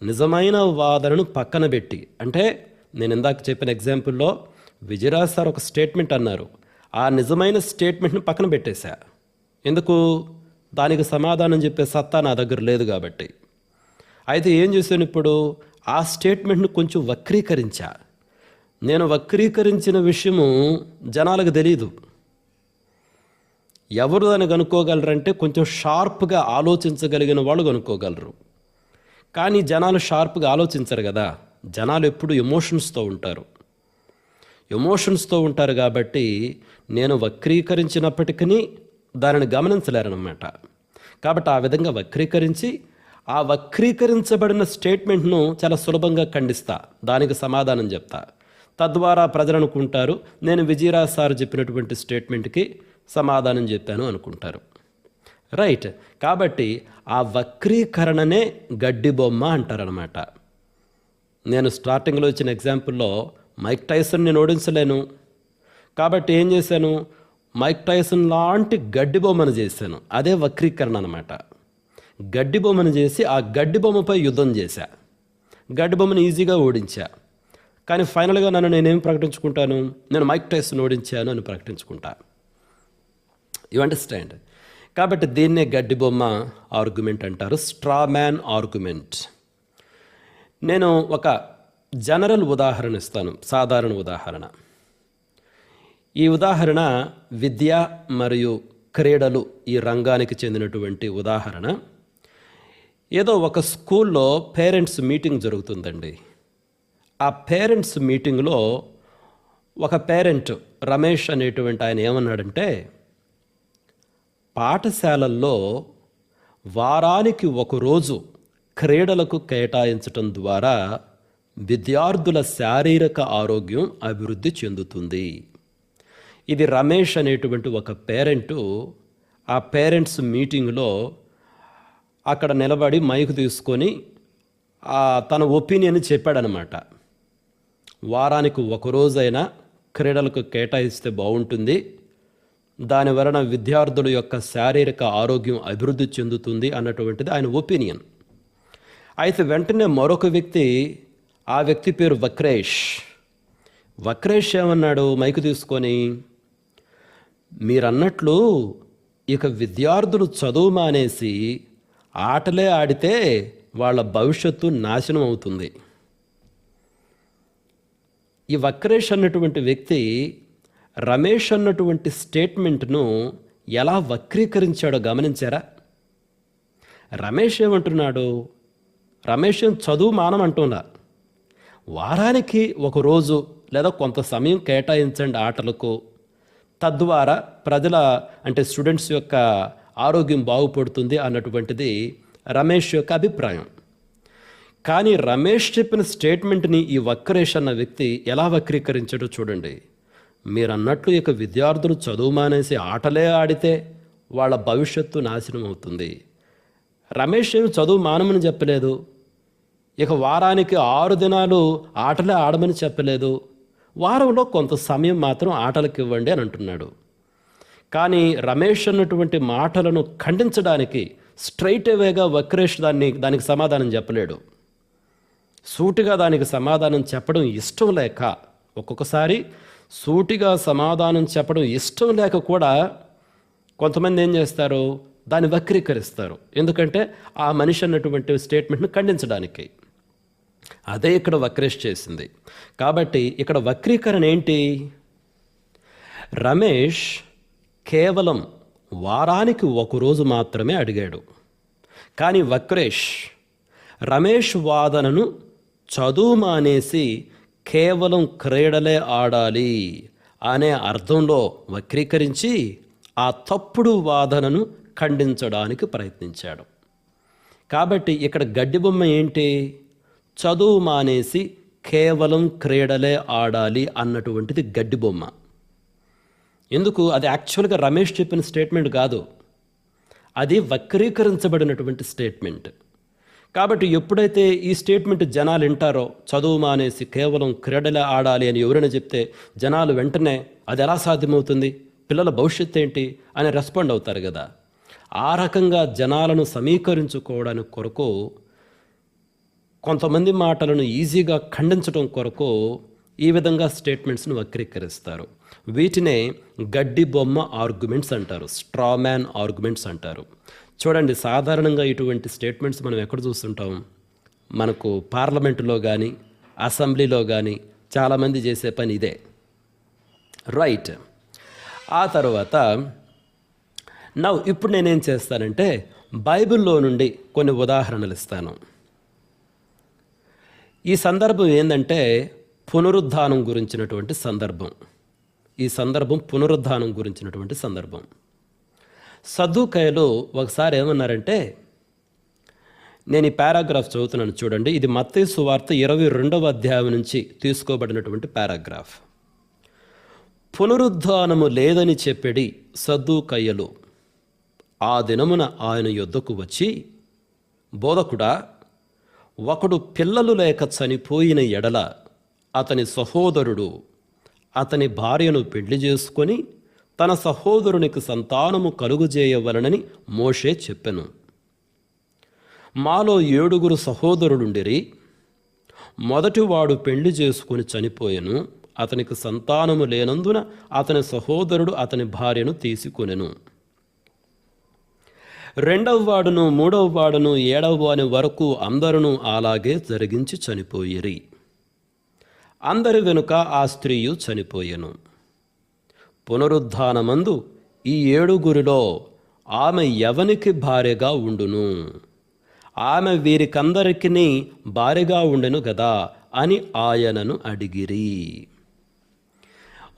నిజమైన వాదనను పక్కన పెట్టి అంటే, నేను ఇందాక చెప్పిన ఎగ్జాంపుల్లో విజయరాజ్ సార్ ఒక స్టేట్మెంట్ అన్నారు, ఆ నిజమైన స్టేట్మెంట్ని పక్కన పెట్టేశా. ఎందుకు? దానికి సమాధానం చెప్పే సత్తా నా దగ్గర లేదు కాబట్టి. అయితే ఏం చేశాను, ఇప్పుడు ఆ స్టేట్మెంట్ని కొంచెం వక్రీకరించా. నేను వక్రీకరించిన విషయము జనాలకు తెలీదు. ఎవరు దాన్ని కనుక్కోగలరంటే కొంచెం షార్ప్గా ఆలోచించగలిగిన వాళ్ళు కనుక్కోగలరు. కానీ జనాలు షార్ప్గా ఆలోచించరు కదా. జనాలు ఎప్పుడు ఎమోషన్స్తో ఉంటారు కాబట్టి నేను వక్రీకరించినప్పటికీ దానిని గమనించలేరన్నమాట. కాబట్టి ఆ విధంగా వక్రీకరించి ఆ వక్రీకరించబడిన స్టేట్మెంట్ను చాలా సులభంగా ఖండిస్తా, దానికి సమాధానం చెప్తా. తద్వారా ప్రజలు అనుకుంటారు నేను విజయరాజ్ సార్ చెప్పినటువంటి స్టేట్మెంట్కి సమాధానం చెప్పాను అనుకుంటారు. రైట్. కాబట్టి ఆ వక్రీకరణనే గడ్డి బొమ్మ అంటారనమాట. నేను స్టార్టింగ్లో ఇచ్చిన ఎగ్జాంపుల్లో మైక్ టైసన్ నేను ఓడించలేను, కాబట్టి ఏం చేశాను, మైక్ టైసన్ లాంటి గడ్డి బొమ్మను చేశాను. అదే వక్రీకరణ అనమాట. గడ్డి బొమ్మను చేసి ఆ గడ్డి బొమ్మపై యుద్ధం చేశా, గడ్డి బొమ్మను ఈజీగా ఓడించా. కానీ ఫైనల్గా నేనేం ప్రకటించుకుంటాను, నేను మైక్ టైసన్ ఓడించాను అని ప్రకటించుకుంటా. You understand? కాబట్టి దీన్నే గడ్డి బొమ్మ ఆర్గ్యుమెంట్ అంటారు, స్ట్రా మ్యాన్ ఆర్గ్యుమెంట్. నేను ఒక జనరల్ ఉదాహరణ ఇస్తాను, సాధారణ ఉదాహరణ. ఈ ఉదాహరణ విద్య మరియు క్రీడలు ఈ రంగానికి చెందినటువంటి ఉదాహరణ. ఏదో ఒక స్కూల్లో పేరెంట్స్ మీటింగ్ జరుగుతుందండి. ఆ పేరెంట్స్ మీటింగ్లో ఒక పేరెంట్ రమేష్ అనేటువంటి ఆయన ఏమన్నాడంటే, పాఠశాలల్లో వారానికి ఒకరోజు క్రీడలకు కేటాయించటం ద్వారా విద్యార్థుల శారీరక ఆరోగ్యం అభివృద్ధి చెందుతుంది. ఇది రమేష్ అనేటువంటి ఒక పేరెంటు ఆ పేరెంట్స్ మీటింగ్లో అక్కడ నిలబడి మైక్ తీసుకొని తన ఒపీనియన్ చెప్పాడనమాట. వారానికి ఒకరోజైనా క్రీడలకు కేటాయిస్తే బాగుంటుంది, దాని వలన విద్యార్థుల యొక్క శారీరక ఆరోగ్యం అభివృద్ధి చెందుతుంది అన్నటువంటిది ఆయన ఒపీనియన్. అయితే వెంటనే మరొక వ్యక్తి, ఆ వ్యక్తి పేరు వక్రేష్ ఏమన్నాడు మైకు తీసుకొని, మీరన్నట్లు ఇక విద్యార్థులు చదువు మానేసి ఆటలే ఆడితే వాళ్ళ భవిష్యత్తు నాశనం అవుతుంది. ఈ వక్రేష్ అన్నటువంటి వ్యక్తి రమేష్ అన్నటువంటి స్టేట్మెంట్ను ఎలా వక్రీకరించాడో గమనించారా? రమేష్ ఏమంటున్నాడు, రమేష్ చదువు మానమంటున్నా, వారానికి ఒకరోజు లేదా కొంత సమయం కేటాయించండి ఆటలకు, తద్వారా ప్రజల అంటే స్టూడెంట్స్ యొక్క ఆరోగ్యం బాగుపడుతుంది అన్నటువంటిది రమేష్ యొక్క అభిప్రాయం. కానీ రమేష్ చెప్పిన స్టేట్మెంట్ని ఈ వక్రేష్ అన్న వ్యక్తి ఎలా వక్రీకరించాడో చూడండి. మీరన్నట్లు ఇక విద్యార్థులు చదువు మానేసి ఆటలే ఆడితే వాళ్ళ భవిష్యత్తు నాశనం అవుతుంది. రమేష్ ఏమి చదువు మానమని చెప్పలేదు, ఇక వారానికి 6 దినాలు ఆటలే ఆడమని చెప్పలేదు, వారంలో కొంత సమయం మాత్రం ఆటలకు ఇవ్వండి అని అంటున్నాడు. కానీ రమేష్ అన్నటువంటి మాటలను ఖండించడానికి స్ట్రైట్ అవేగా వక్రేష్ దానికి సమాధానం చెప్పలేడు. సూటిగా దానికి సమాధానం చెప్పడం ఇష్టం లేక, ఒక్కొక్కసారి సూటిగా సమాధానం చెప్పడం ఇష్టం లేక కూడా కొంతమంది ఏం చేస్తారు, దాన్ని వక్రీకరిస్తారు. ఎందుకంటే ఆ మనిషి అన్నటువంటి స్టేట్మెంట్ను ఖండించడానికి. అదే ఇక్కడ వక్రేష్ చేసింది. కాబట్టి ఇక్కడ వక్రీకరణ ఏంటి? రమేష్ కేవలం వారానికి ఒకరోజు మాత్రమే అడిగాడు. కానీ రమేష్ వాదనను చదువు మానేసి కేవలం క్రీడలే ఆడాలి అనే అర్థంలో వక్రీకరించి ఆ తప్పుడు వాదనను ఖండించడానికి ప్రయత్నించాడు. కాబట్టి ఇక్కడ గడ్డి బొమ్మ ఏంటి? చదువు మానేసి కేవలం క్రీడలే ఆడాలి అన్నటువంటిది గడ్డి బొమ్మ. ఎందుకు? అది యాక్చువల్గా రమేష్ చెప్పిన స్టేట్మెంట్ కాదు, అది వక్రీకరించబడినటువంటి స్టేట్మెంట్. కాబట్టి ఎప్పుడైతే ఈ స్టేట్మెంట్ జనాలు వింటారో, చదువు మానేసి కేవలం క్రీడలే ఆడాలి అని ఎవరైనా చెప్తే జనాలు వెంటనే అది ఎలా సాధ్యమవుతుంది, పిల్లల భవిష్యత్తు ఏంటి అని రెస్పాండ్ అవుతారు కదా. ఆ రకంగా జనాలను సమీకరించుకోవడానికి కొరకు, కొంతమంది మాటలను ఈజీగా ఖండించడం కొరకు ఈ విధంగా స్టేట్మెంట్స్ను వక్రీకరిస్తారు. వీటినే గడ్డి బొమ్మ ఆర్గ్యుమెంట్స్ అంటారు, స్ట్రా మ్యాన్ ఆర్గ్యుమెంట్స్ అంటారు. చూడండి, సాధారణంగా ఇటువంటి స్టేట్మెంట్స్ మనం ఎక్కడ చూస్తుంటాం? మనకు పార్లమెంటులో కానీ అసెంబ్లీలో కానీ చాలామంది చేసే పని ఇదే. రైట్. ఆ తర్వాత ఇప్పుడు నేనేం చేస్తానంటే బైబిల్లో నుండి కొన్ని ఉదాహరణలు ఇస్తాను. ఈ సందర్భం ఏంటంటే పునరుద్ధానం గురించినటువంటి సందర్భం. ఈ సందర్భం పునరుద్ధానం గురించినటువంటి సందర్భం. సద్దూకయ్యులు ఒకసారి ఏమన్నారంటే, నేను ఈ పారాగ్రాఫ్ చదువుతున్నాను చూడండి. ఇది మత్తయి సువార్త 22వ అధ్యాయం నుంచి తీసుకోబడినటువంటి పారాగ్రాఫ్. పునరుద్ధానము లేదని చెప్పెడి సద్దూకయ్యులు ఆ దినమున ఆయన యొద్దకు వచ్చి, బోధకుడా, ఒకడు పిల్లలు లేక చనిపోయిన ఎడల అతని సహోదరుడు అతని భార్యను పెళ్లి చేసుకొని తన సహోదరునికి సంతానము కలుగుజేయవలనని మోషే చెప్పెను. మాలో 7 సహోదరులుండిరి. మొదటివాడు పెళ్లి చేసుకుని చనిపోయెను. అతనికి సంతానము లేనందున అతని సహోదరుడు అతని భార్యను తీసుకొనెను. 2వ వాడును 3వ వాడును 7వ వాని వరకు అందరూ అలాగే జరిగించి చనిపోయిరి. అందరి వెనుక ఆ స్త్రీయు చనిపోయెను. పునరుద్ధానమందు ఈ 7 ఆమె ఎవనికి భార్యగా ఉండును? ఆమె వీరికందరికీ భార్యగా ఉండెను గదా అని ఆయనను అడిగిరి.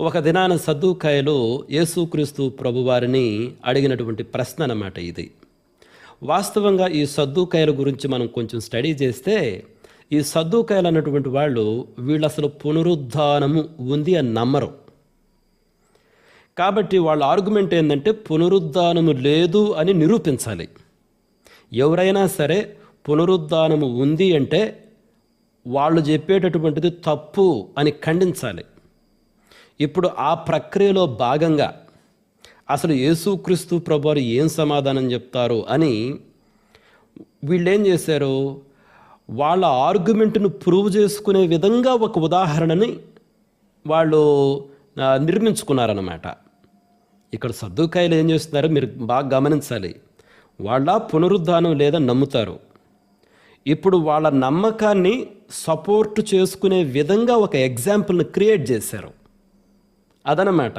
ఒక దినాన సద్దూకయ్యులు యేసుక్రీస్తు ప్రభువారిని అడిగినటువంటి ప్రశ్న అన్నమాట ఇది. వాస్తవంగా ఈ సద్దూకయ్యుల గురించి మనం కొంచెం స్టడీ చేస్తే, ఈ సద్దూకయ్యులు అన్నటువంటి వీళ్ళు అసలు పునరుద్ధానము ఉంది అని నమ్మరు. కాబట్టి వాళ్ళ ఆర్గ్యుమెంట్ ఏంటంటే పునరుద్ధానము లేదు అని నిరూపించాలి. ఎవరైనా సరే పునరుద్ధానము ఉంది అంటే వాళ్ళు చెప్పేటటువంటిది తప్పు అని ఖండించాలి. ఇప్పుడు ఆ ప్రక్రియలో భాగంగా అసలు యేసుక్రీస్తు ప్రభువారు ఏం సమాధానం చెప్తారు అని వీళ్ళేం చేశారు, వాళ్ళ ఆర్గ్యుమెంట్ను ప్రూవ్ చేసుకునే విధంగా ఒక ఉదాహరణని వాళ్ళు నిర్మించుకున్నారన్నమాట. ఇక్కడ సద్దూకయ్యులు ఏం చేస్తున్నారో మీరు బాగా గమనించాలి. వాళ్ళ పునరుద్ధానం లేదని నమ్ముతారు. ఇప్పుడు వాళ్ళ నమ్మకాన్ని సపోర్ట్ చేసుకునే విధంగా ఒక ఎగ్జాంపుల్ని క్రియేట్ చేశారు. అదనమాట.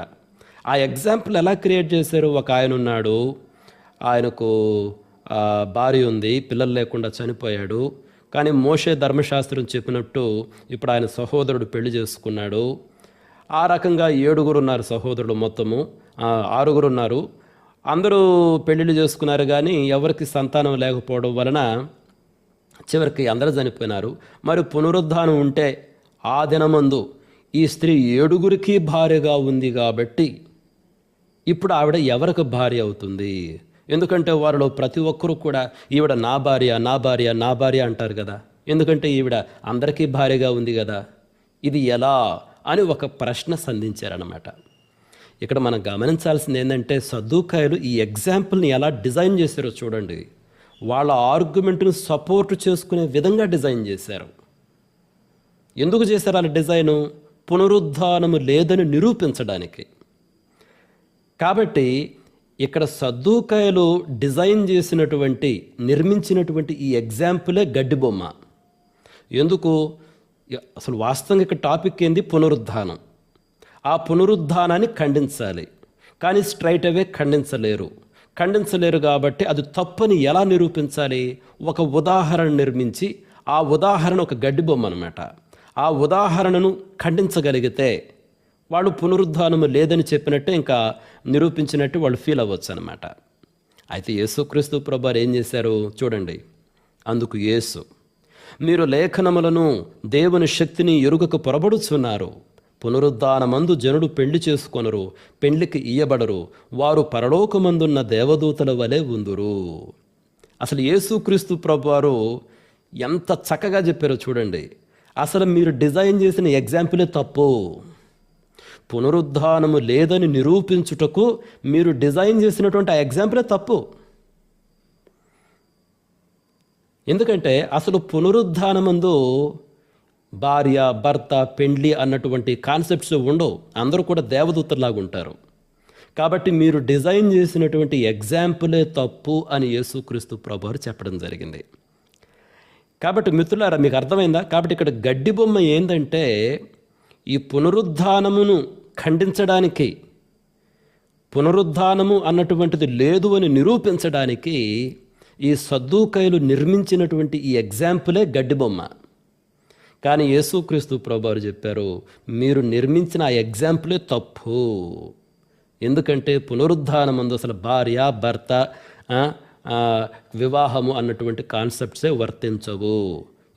ఆ ఎగ్జాంపుల్ ఎలా క్రియేట్ చేశారు? ఒక ఆయన ఉన్నాడు, ఆయనకు భార్య ఉంది, పిల్లలు లేకుండా చనిపోయాడు. కానీ మోషే ధర్మశాస్త్రం చెప్పినట్టు ఇప్పుడు ఆయన సహోదరుడు పెళ్లి చేసుకున్నాడు. ఆ రకంగా 7 ఉన్నారు సహోదరులు, మొత్తము 6 ఉన్నారు. అందరూ పెళ్ళిళ్ళు చేసుకున్నారు కానీ ఎవరికి సంతానం లేకపోవడం వలన చివరికి అందరూ చనిపోయినారు. మరి పునరుద్ధానం ఉంటే ఆ దినమందు ఈ స్త్రీ 7 భార్యగా ఉంది కాబట్టి ఇప్పుడు ఆవిడ ఎవరికి భార్య అవుతుంది? ఎందుకంటే వారిలో ప్రతి ఒక్కరూ కూడా ఈవిడ నా భార్య నా భార్య నా భార్య అంటారు కదా. ఎందుకంటే ఈవిడ అందరికీ భార్యగా ఉంది కదా. ఇది ఎలా అని ఒక ప్రశ్న సంధించారన్నమాట. ఇక్కడ మనం గమనించాల్సింది ఏంటంటే సద్దూకయ్యులు ఈ ఎగ్జాంపుల్ని ఎలా డిజైన్ చేశారో చూడండి. వాళ్ళ ఆర్గ్యుమెంట్ను సపోర్ట్ చేసుకునే విధంగా డిజైన్ చేశారు. ఎందుకు చేశారు అలా డిజైను? పునరుద్ధానము లేదని నిరూపించడానికి. కాబట్టి ఇక్కడ సద్దూకయ్యులు డిజైన్ చేసినటువంటి నిర్మించినటువంటి ఈ ఎగ్జాంపులే గడ్డి బొమ్మ. ఎందుకు? అసలు వాస్తవంగా ఇక్కడ టాపిక్ ఏంది? పునరుద్ధానం. ఆ పునరుద్ధానాన్ని ఖండించాలి, కానీ స్ట్రైట్ అవే ఖండించలేరు కాబట్టి అది తప్పని ఎలా నిరూపించాలి? ఒక ఉదాహరణ నిర్మించి, ఆ ఉదాహరణ ఒక గడ్డి బొమ్మ అనమాట. ఆ ఉదాహరణను ఖండించగలిగితే వాళ్ళు పునరుద్ధానము లేదని చెప్పినట్టే, ఇంకా నిరూపించినట్టు వాళ్ళు ఫీల్ అవ్వచ్చు అనమాట. అయితే యేసుక్రీస్తు ప్రభువారు ఏం చేశారు చూడండి. అందుకు యేసు, మీరు లేఖనములను దేవుని శక్తిని ఎరుగక పొరబడుచున్నారు. పునరుద్ధానమందు జనుడు పెళ్లి చేసుకొనరు, పెళ్లికి ఇయ్యబడరు, వారు పరలోకమందున్న దేవదూతల వలె ఉందురు. అసలు యేసుక్రీస్తు ప్రభువారు ఎంత చక్కగా చెప్పారో చూడండి. అసలు మీరు డిజైన్ చేసిన ఎగ్జాంపులే తప్పు. పునరుద్ధానము లేదని నిరూపించుటకు మీరు డిజైన్ చేసినటువంటి ఆ ఎగ్జాంపులే తప్పు. ఎందుకంటే అసలు పునరుద్ధానమందు భార్య భర్త పెండ్లి అన్నటువంటి కాన్సెప్ట్స్ ఉండవు. అందరూ కూడా దేవదూతలాగా ఉంటారు. కాబట్టి మీరు డిజైన్ చేసినటువంటి ఎగ్జాంపులే తప్పు అని యేసుక్రీస్తు ప్రభువారు చెప్పడం జరిగింది. కాబట్టి మిత్రులారా, మీకు అర్థమైందా? కాబట్టి ఇక్కడ గడ్డి బొమ్మ ఏంటంటే ఈ పునరుద్ధానమును ఖండించడానికి, పునరుద్ధానము అన్నటువంటిది లేదు అని నిరూపించడానికి ఈ సద్దూకయ్యులు నిర్మించినటువంటి ఈ ఎగ్జాంపులే గడ్డి బొమ్మ. కానీ యేసుక్రీస్తు ప్రభువారు చెప్పారు, మీరు నిర్మించిన ఆ ఎగ్జాంపులే తప్పు. ఎందుకంటే పునరుద్ధానమందు అసలు భార్య భర్త వివాహము అన్నటువంటి కాన్సెప్ట్సే వర్తించవు.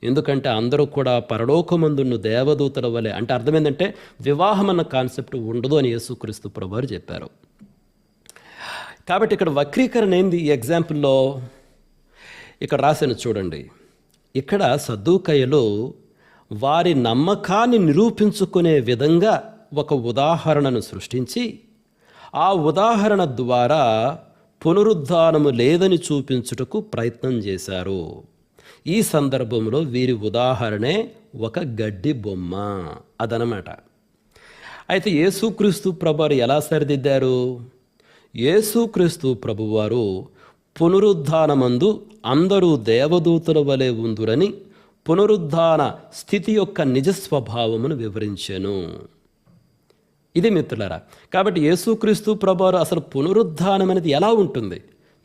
ఎందుకంటే అందరూ కూడా పరలోకమందున్న దేవదూతల వలె, అంటే అర్థం ఏంటంటే వివాహం అన్న కాన్సెప్ట్ ఉండదు అని యేసుక్రీస్తు ప్రభువారు చెప్పారు. కాబట్టి ఇక్కడ వక్రీకరణ ఏంది ఈ ఎగ్జాంపుల్లో? ఇక్కడ రాసిన చూడండి, ఇక్కడ సద్దూకయ్యులు వారి నమ్మకాన్ని నిరూపించుకునే విధంగా ఒక ఉదాహరణను సృష్టించి ఆ ఉదాహరణ ద్వారా పునరుద్ధానము లేదని చూపించుటకు ప్రయత్నం చేశారు. ఈ సందర్భంలో వీరి ఉదాహరణే ఒక గడ్డి బొమ్మ అదనమాట. అయితే యేసుక్రీస్తు ప్రభువారు ఎలా సరిదిద్దారు? యేసుక్రీస్తు ప్రభువారు పునరుద్ధానమందు అందరూ దేవదూతల వలె ఉందురని పునరుద్ధాన స్థితి యొక్క నిజ స్వభావమును వివరించెను. ఇది మిత్రులారా. కాబట్టి యేసుక్రీస్తు ప్రభువారు అసలు పునరుద్ధానం అనేది ఎలా ఉంటుంది,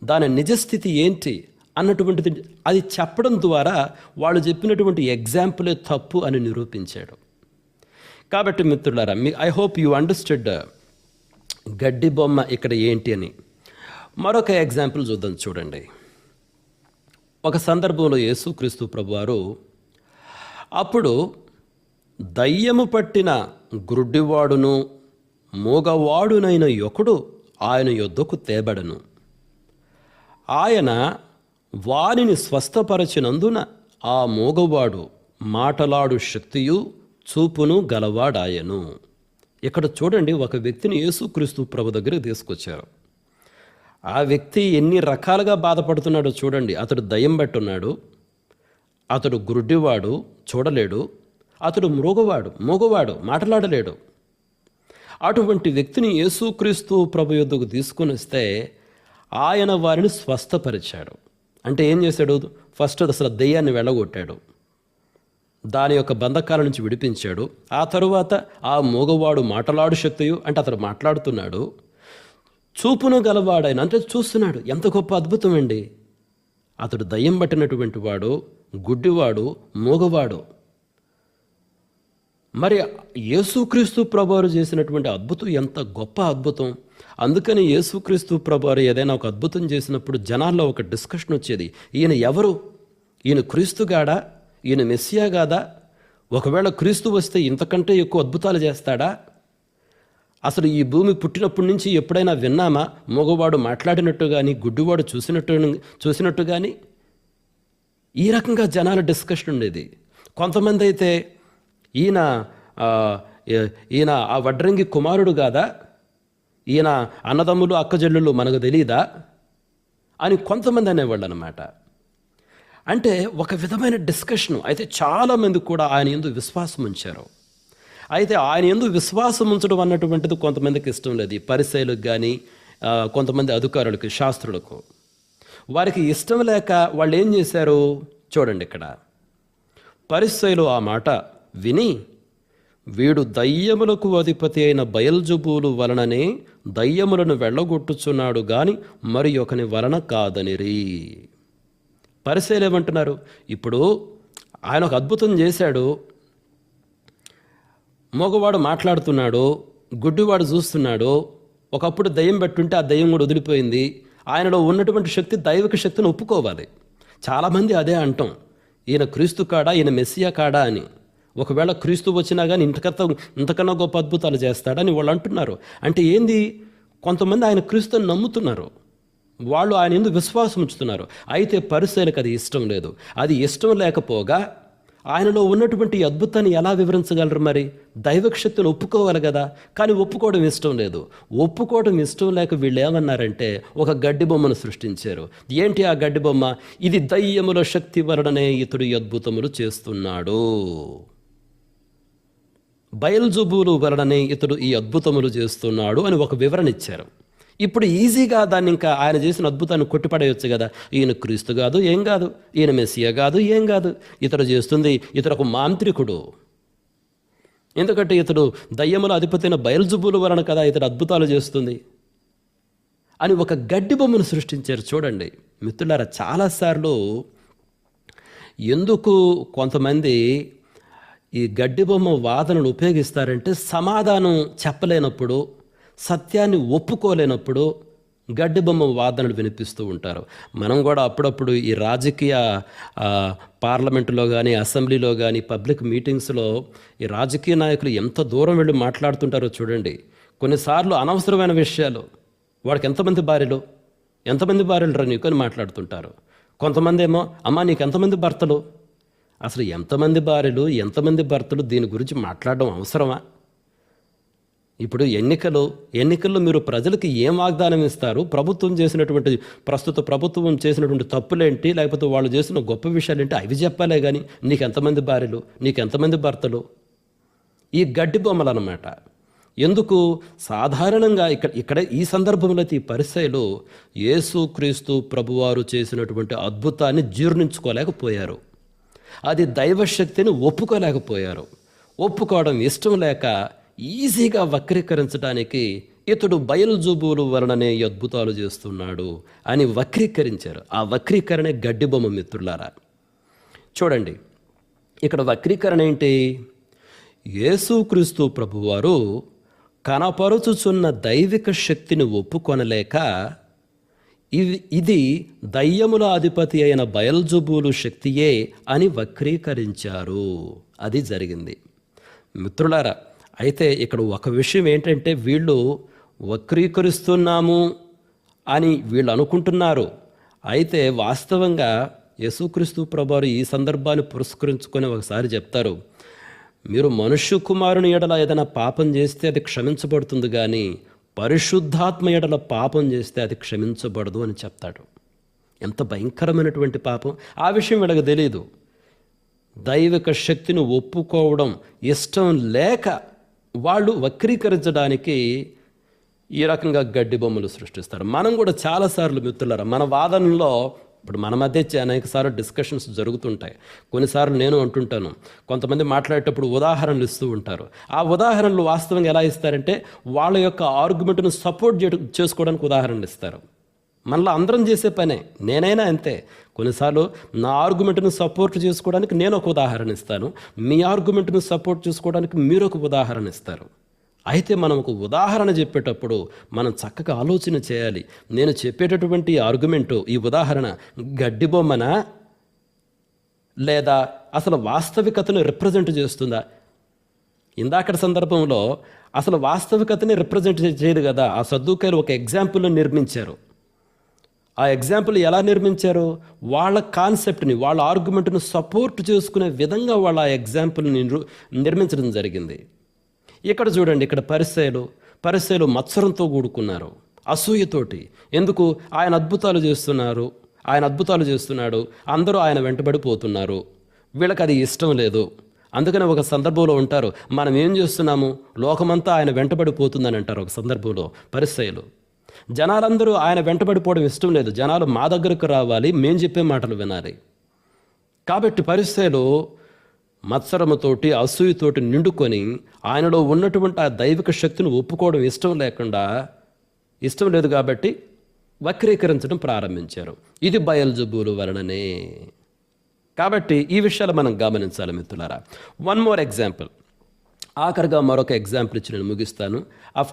దాని నిజస్థితి ఏంటి అన్నటువంటిది అది చెప్పడం ద్వారా వాళ్ళు చెప్పినటువంటి ఎగ్జాంపులే తప్పు అని నిరూపించాడు. కాబట్టి మిత్రులారా, ఐ హోప్ యూ అండర్స్టూడ్ గడ్డి బొమ్మ ఇక్కడ ఏంటి అని. మరొక ఎగ్జాంపుల్ చూద్దాం. చూడండి, ఒక సందర్భంలో యేసుక్రీస్తు ప్రభువారు అప్పుడు దయ్యము పట్టిన గ్రుడ్డివాడును మూగవాడునైన ఒకడు ఆయన యొద్దకు తేబడను. ఆయన వారిని స్వస్థపరచినందున ఆ మూగవాడు మాటలాడు శక్తియు చూపును గలవాడాయను. ఇక్కడ చూడండి, ఒక వ్యక్తిని యేసుక్రీస్తు ప్రభు దగ్గరికి తీసుకొచ్చారు. ఆ వ్యక్తి ఎన్ని రకాలుగా బాధపడుతున్నాడో చూడండి. అతడు దయ్యం పట్టున్నాడు, అతడు గుడ్డివాడు, చూడలేడు, అతడు మూగవాడు మాట్లాడలేడు. అటువంటి వ్యక్తిని యేసుక్రీస్తు ప్రభు యొద్దకు తీసుకుని వస్తే ఆయన వారిని స్వస్థపరిచాడు. అంటే ఏం చేశాడు? ఫస్ట్ అసలు దెయ్యాన్ని వెళ్ళగొట్టాడు, దాని యొక్క బంధకాల నుంచి విడిపించాడు. ఆ తరువాత ఆ మూగవాడు మాటలాడు శక్తియు, అంటే అతడు మాట్లాడుతున్నాడు, చూపును గలవాడైన, అంటే చూస్తున్నాడు. ఎంత గొప్ప అద్భుతం అండి! అతడు దయ్యం పట్టినటువంటి వాడు, గుడ్డివాడు, మూగవాడు. మరి యేసుక్రీస్తు ప్రభువారు చేసినటువంటి అద్భుతం ఎంత గొప్ప అద్భుతం! అందుకని యేసుక్రీస్తు ప్రభువారు ఏదైనా ఒక అద్భుతం చేసినప్పుడు జనాల్లో ఒక డిస్కషన్ వచ్చేది. ఈయన ఎవరు? ఈయన క్రీస్తుగాడా? ఈయన మెస్సియా కాదా? ఒకవేళ క్రీస్తు వస్తే ఇంతకంటే ఎక్కువ అద్భుతాలు చేస్తాడా? అసలు ఈ భూమి పుట్టినప్పటి నుంచి ఎప్పుడైనా విన్నామా మగవాడు మాట్లాడినట్టు కానీ, గుడ్డివాడు చూసినట్టు కానీ? ఈ రకంగా జనాల డిస్కషన్ ఉండేది. కొంతమంది అయితే ఈయన ఆ వడ్రంగి కుమారుడు కాదా? ఈయన అన్నదమ్ములు అక్కజల్లులు మనకు తెలీదా అని కొంతమంది అనేవాళ్ళు అనమాట. అంటే ఒక విధమైన డిస్కషను. అయితే చాలామంది కూడా ఆయన యందు విశ్వాసం ఉంచారు. అయితే ఆయన యందు విశ్వాసం ఉంచడం అన్నటువంటిది కొంతమందికి ఇష్టం లేదు. ఈ పరిసయ్యులకు కానీ, కొంతమంది అధికారులకు, శాస్త్రులకు వారికి ఇష్టం లేక వాళ్ళు ఏం చేశారు చూడండి. ఇక్కడ పరిసయ్యులు ఆ మాట విని, వీడు దయ్యములకు అధిపతి అయిన బయల్జబూలు వలననే దయ్యములను వెళ్ళగొట్టుచున్నాడు గాని మరి ఒకని వలన కాదనిరి. పరిసయ్యులు ఏమంటున్నారు? ఇప్పుడు ఆయన ఒక అద్భుతం చేశాడు, మగవాడు మాట్లాడుతున్నాడు, గుడ్డివాడు చూస్తున్నాడు. ఒకప్పుడు దయ్యం పెట్టుంటే ఆ దయ్యం కూడా వదిలిపోయింది. ఆయనలో ఉన్నటువంటి శక్తి, దైవిక శక్తిని ఒప్పుకోవాలి. చాలామంది అదే అంటాం, ఈయన క్రీస్తు కాడా, ఈయన మెస్సియా కాడా అని. ఒకవేళ క్రీస్తు వచ్చినా కానీ ఇంతకన్నా గొప్ప అద్భుతాలు చేస్తాడని వాళ్ళు అంటున్నారు. అంటే ఏంది? కొంతమంది ఆయన క్రీస్తుని నమ్ముతున్నారు, వాళ్ళు ఆయన ఎందుకు విశ్వాసం ఉంచుతున్నారు. అయితే పరిసయ్యులకు అది ఇష్టం లేదు. అది ఇష్టం లేకపోగా ఆయనలో ఉన్నటువంటి అద్భుతాన్ని ఎలా వివరించగలరు? మరి దైవిక శక్తిని ఒప్పుకోవాలి కదా, కానీ ఒప్పుకోవడం ఇష్టం లేదు. ఒప్పుకోవడం ఇష్టం లేక వీళ్ళు ఏమన్నారంటే ఒక గడ్డి బొమ్మను సృష్టించారు. ఏంటి ఆ గడ్డి బొమ్మ? ఇది దయ్యముల శక్తి వలననే ఇతడు అద్భుతములు చేస్తున్నాడు, బయల్జబూలు వలననే ఇతడు ఈ అద్భుతములు చేస్తున్నాడు అని ఒక వివరణ ఇచ్చారు. ఇప్పుడు ఈజీగా దాన్ని ఇంకా ఆయన చేసిన అద్భుతాన్ని కొట్టిపడేయచ్చు కదా. ఈయన క్రీస్తు కాదు, ఏం కాదు, ఈయన మెస్సియా కాదు, ఏం కాదు, ఇతడు చేస్తుంది, ఇతడు ఒక మాంత్రికుడు, ఎందుకంటే ఇతడు దయ్యముల అధిపతి అయిన బయల్జబూలు వలన కదా ఇతడు అద్భుతాలు చేస్తుంది అని ఒక గడ్డి బొమ్మను సృష్టించారు. చూడండి మిత్రులారా, చాలాసార్లు ఎందుకు కొంతమంది ఈ గడ్డి బొమ్మ వాదనలు ఉపయోగిస్తారంటే సమాధానం చెప్పలేనప్పుడు, సత్యాన్ని ఒప్పుకోలేనప్పుడు గడ్డి బొమ్మ వాదనలు వినిపిస్తూ ఉంటారు. మనం కూడా అప్పుడప్పుడు ఈ రాజకీయ పార్లమెంటులో కానీ, అసెంబ్లీలో కానీ, పబ్లిక్ మీటింగ్స్లో ఈ రాజకీయ నాయకులు ఎంత దూరం వెళ్ళి మాట్లాడుతుంటారో చూడండి. కొన్నిసార్లు అనవసరమైన విషయాలు, వాడికి ఎంతమంది భార్యలు రా నీకు అని మాట్లాడుతుంటారు. కొంతమంది ఏమో అమ్మా నీకు ఎంతమంది భర్తలు, అసలు ఎంతమంది భార్యలు ఎంతమంది భర్తలు దీని గురించి మాట్లాడడం అవసరమా? ఇప్పుడు ఎన్నికల్లో మీరు ప్రజలకు ఏం వాగ్దానం ఇస్తారు? ప్రస్తుత ప్రభుత్వం చేసినటువంటి తప్పులేంటి, లేకపోతే వాళ్ళు చేసిన గొప్ప విషయాలు ఏంటి, అవి చెప్పాలే కానీ నీకు ఎంతమంది భార్యలు, నీకు ఎంతమంది భర్తలు, ఈ గడ్డి బొమ్మలు అన్నమాట. ఎందుకు? సాధారణంగా ఇక్కడ ఈ సందర్భంలో ఈ పరిసయ్యులు యేసుక్రీస్తు ప్రభువారు చేసినటువంటి అద్భుతాన్ని జీర్ణించుకోలేకపోయారు. అది దైవశక్తిని ఒప్పుకోలేకపోయారు. ఒప్పుకోవడం ఇష్టం లేక ఈజీగా వక్రీకరించడానికి ఇతడు బయల్జుబూలు వలననే అద్భుతాలు చేస్తున్నాడు అని వక్రీకరించారు. ఆ వక్రీకరణ గడ్డి బొమ్మ మిత్రులారా. చూడండి, ఇక్కడ వక్రీకరణ ఏంటి? యేసుక్రీస్తు ప్రభువారు కనపరుచుచున్న దైవిక శక్తిని ఒప్పుకొనలేక ఇది దయ్యముల అధిపతి అయిన బయల్జుబూలు శక్తియే అని వక్రీకరించారు. అది జరిగింది మిత్రులారా. అయితే ఇక్కడ ఒక విషయం ఏంటంటే, వీళ్ళు వక్రీకరిస్తున్నాము అని వీళ్ళు అనుకుంటున్నారు. అయితే వాస్తవంగా యేసుక్రీస్తు ప్రభువారు ఈ సందర్భాన్ని పురస్కరించుకొని ఒకసారి చెప్తారు, మీరు మనుష్య కుమారుని ఎడల ఏదైనా పాపం చేస్తే అది క్షమించబడుతుంది, కానీ పరిశుద్ధాత్మ ఎడల పాపం చేస్తే అది క్షమించబడదు అని చెప్తాడు. ఎంత భయంకరమైనటువంటి పాపం! ఆ విషయం వీళ్ళకి తెలియదు. దైవిక శక్తిని ఒప్పుకోవడం ఇష్టం లేక వాళ్ళు వక్రీకరించడానికి ఈ రకంగా గడ్డి బొమ్మలు సృష్టిస్తారు. మనం కూడా చాలాసార్లు మిత్రులారా మన వాదనలో, ఇప్పుడు మన మధ్య అనేకసార్లు డిస్కషన్స్ జరుగుతుంటాయి. కొన్నిసార్లు నేను అంటుంటాను, కొంతమంది మాట్లాడేటప్పుడు ఉదాహరణలు ఇస్తూ ఉంటారు. ఆ ఉదాహరణలు వాస్తవంగా ఎలా ఇస్తారంటే వాళ్ళ యొక్క ఆర్గ్యుమెంట్ను సపోర్ట్ చేసుకోవడానికి ఉదాహరణలు ఇస్తారు. మనలో అందరం చేసే పనే, నేనైనా అంతే. కొన్నిసార్లు నా ఆర్గ్యుమెంట్ను సపోర్ట్ చేసుకోవడానికి నేను ఒక ఉదాహరణ ఇస్తాను, మీ ఆర్గ్యుమెంట్ను సపోర్ట్ చేసుకోవడానికి మీరు ఒక ఉదాహరణ ఇస్తారు. అయితే మనం ఒక ఉదాహరణ చెప్పేటప్పుడు మనం చక్కగా ఆలోచన చేయాలి. నేను చెప్పేటటువంటి ఆర్గ్యుమెంటు, ఈ ఉదాహరణ గడ్డి బొమ్మనా లేదా అసలు వాస్తవికతను రిప్రజెంట్ చేస్తుందా? ఇందాకటి సందర్భంలో అసలు వాస్తవికతని రిప్రజెంట్ చేయదు కదా. ఆ సద్దూకాయలు ఒక ఎగ్జాంపుల్ని నిర్మించారు. ఆ ఎగ్జాంపుల్ ఎలా నిర్మించారు? వాళ్ళ కాన్సెప్ట్ని, వాళ్ళ ఆర్గ్యుమెంట్ను సపోర్ట్ చేసుకునే విధంగా వాళ్ళ ఆ ఎగ్జాంపుల్ని నిర్మించడం జరిగింది. ఇక్కడ చూడండి, ఇక్కడ పరిసయ్యులు మత్సరంతో కూడుకున్నారు, అసూయతోటి. ఎందుకు? ఆయన అద్భుతాలు చేస్తున్నాడు, అందరూ ఆయన వెంటబడిపోతున్నారు, వీళ్ళకి అది ఇష్టం లేదు. అందుకని ఒక సందర్భంలో ఉంటారు, మనం ఏం చేస్తున్నాము, లోకమంతా ఆయన వెంటబడిపోతుందని అంటారు. ఒక సందర్భంలో పరిసయ్యులు, జనాలందరూ ఆయన వెంటబడిపోవడం ఇష్టం లేదు, జనాలు మా దగ్గరకు రావాలి, మేం చెప్పే మాటలు వినాలి. కాబట్టి పరిసయ్యులు మత్సరముతోటి అసూయతోటి నిండుకొని ఆయనలో ఉన్నటువంటి ఆ దైవిక శక్తిని ఒప్పుకోవడం ఇష్టం లేదు కాబట్టి వక్రీకరించడం ప్రారంభించారు. ఇది బయల్జుబూలు వలననే. కాబట్టి ఈ విషయాలు మనం గమనించాలి మిత్రులారా. వన్ మోర్ ఎగ్జాంపుల్, ఆఖరిగా మరొక ఎగ్జాంపుల్ ఇచ్చి నేను ముగిస్తాను.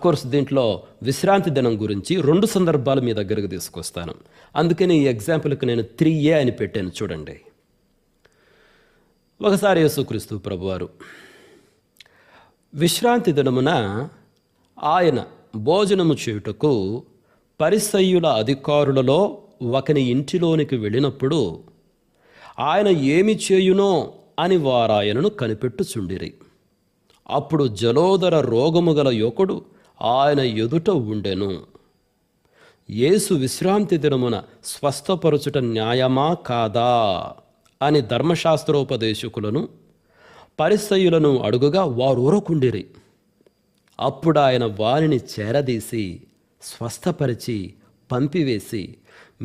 కోర్స్ దీంట్లో విశ్రాంతి దినం గురించి 2 సందర్భాలు మీ దగ్గరకు తీసుకొస్తాను. అందుకని ఈ ఎగ్జాంపుల్కి నేను 3A అని పెట్టాను. చూడండి, ఒకసారి యేసుక్రీస్తు ప్రభువారు విశ్రాంతి దినమున ఆయన భోజనము చేయుటకు పరిసయ్యుల అధికారులలో ఒకని ఇంటిలోనికి వెళ్ళినప్పుడు ఆయన ఏమి చేయునో అని వారాయనను కనిపెట్టుచుండిరి. అప్పుడు జలోదర రోగము గల యొకడు ఆయన ఎదుట ఉండెను. యేసు విశ్రాంతి దినమున స్వస్థపరచుట న్యాయమా కాదా అని ధర్మశాస్త్రోపదేశకులను పరిసయ్యులను అడుగుగా వారు ఊరకుండిరి. అప్పుడు ఆయన వారిని చేరదీసి స్వస్థపరిచి పంపివేసి,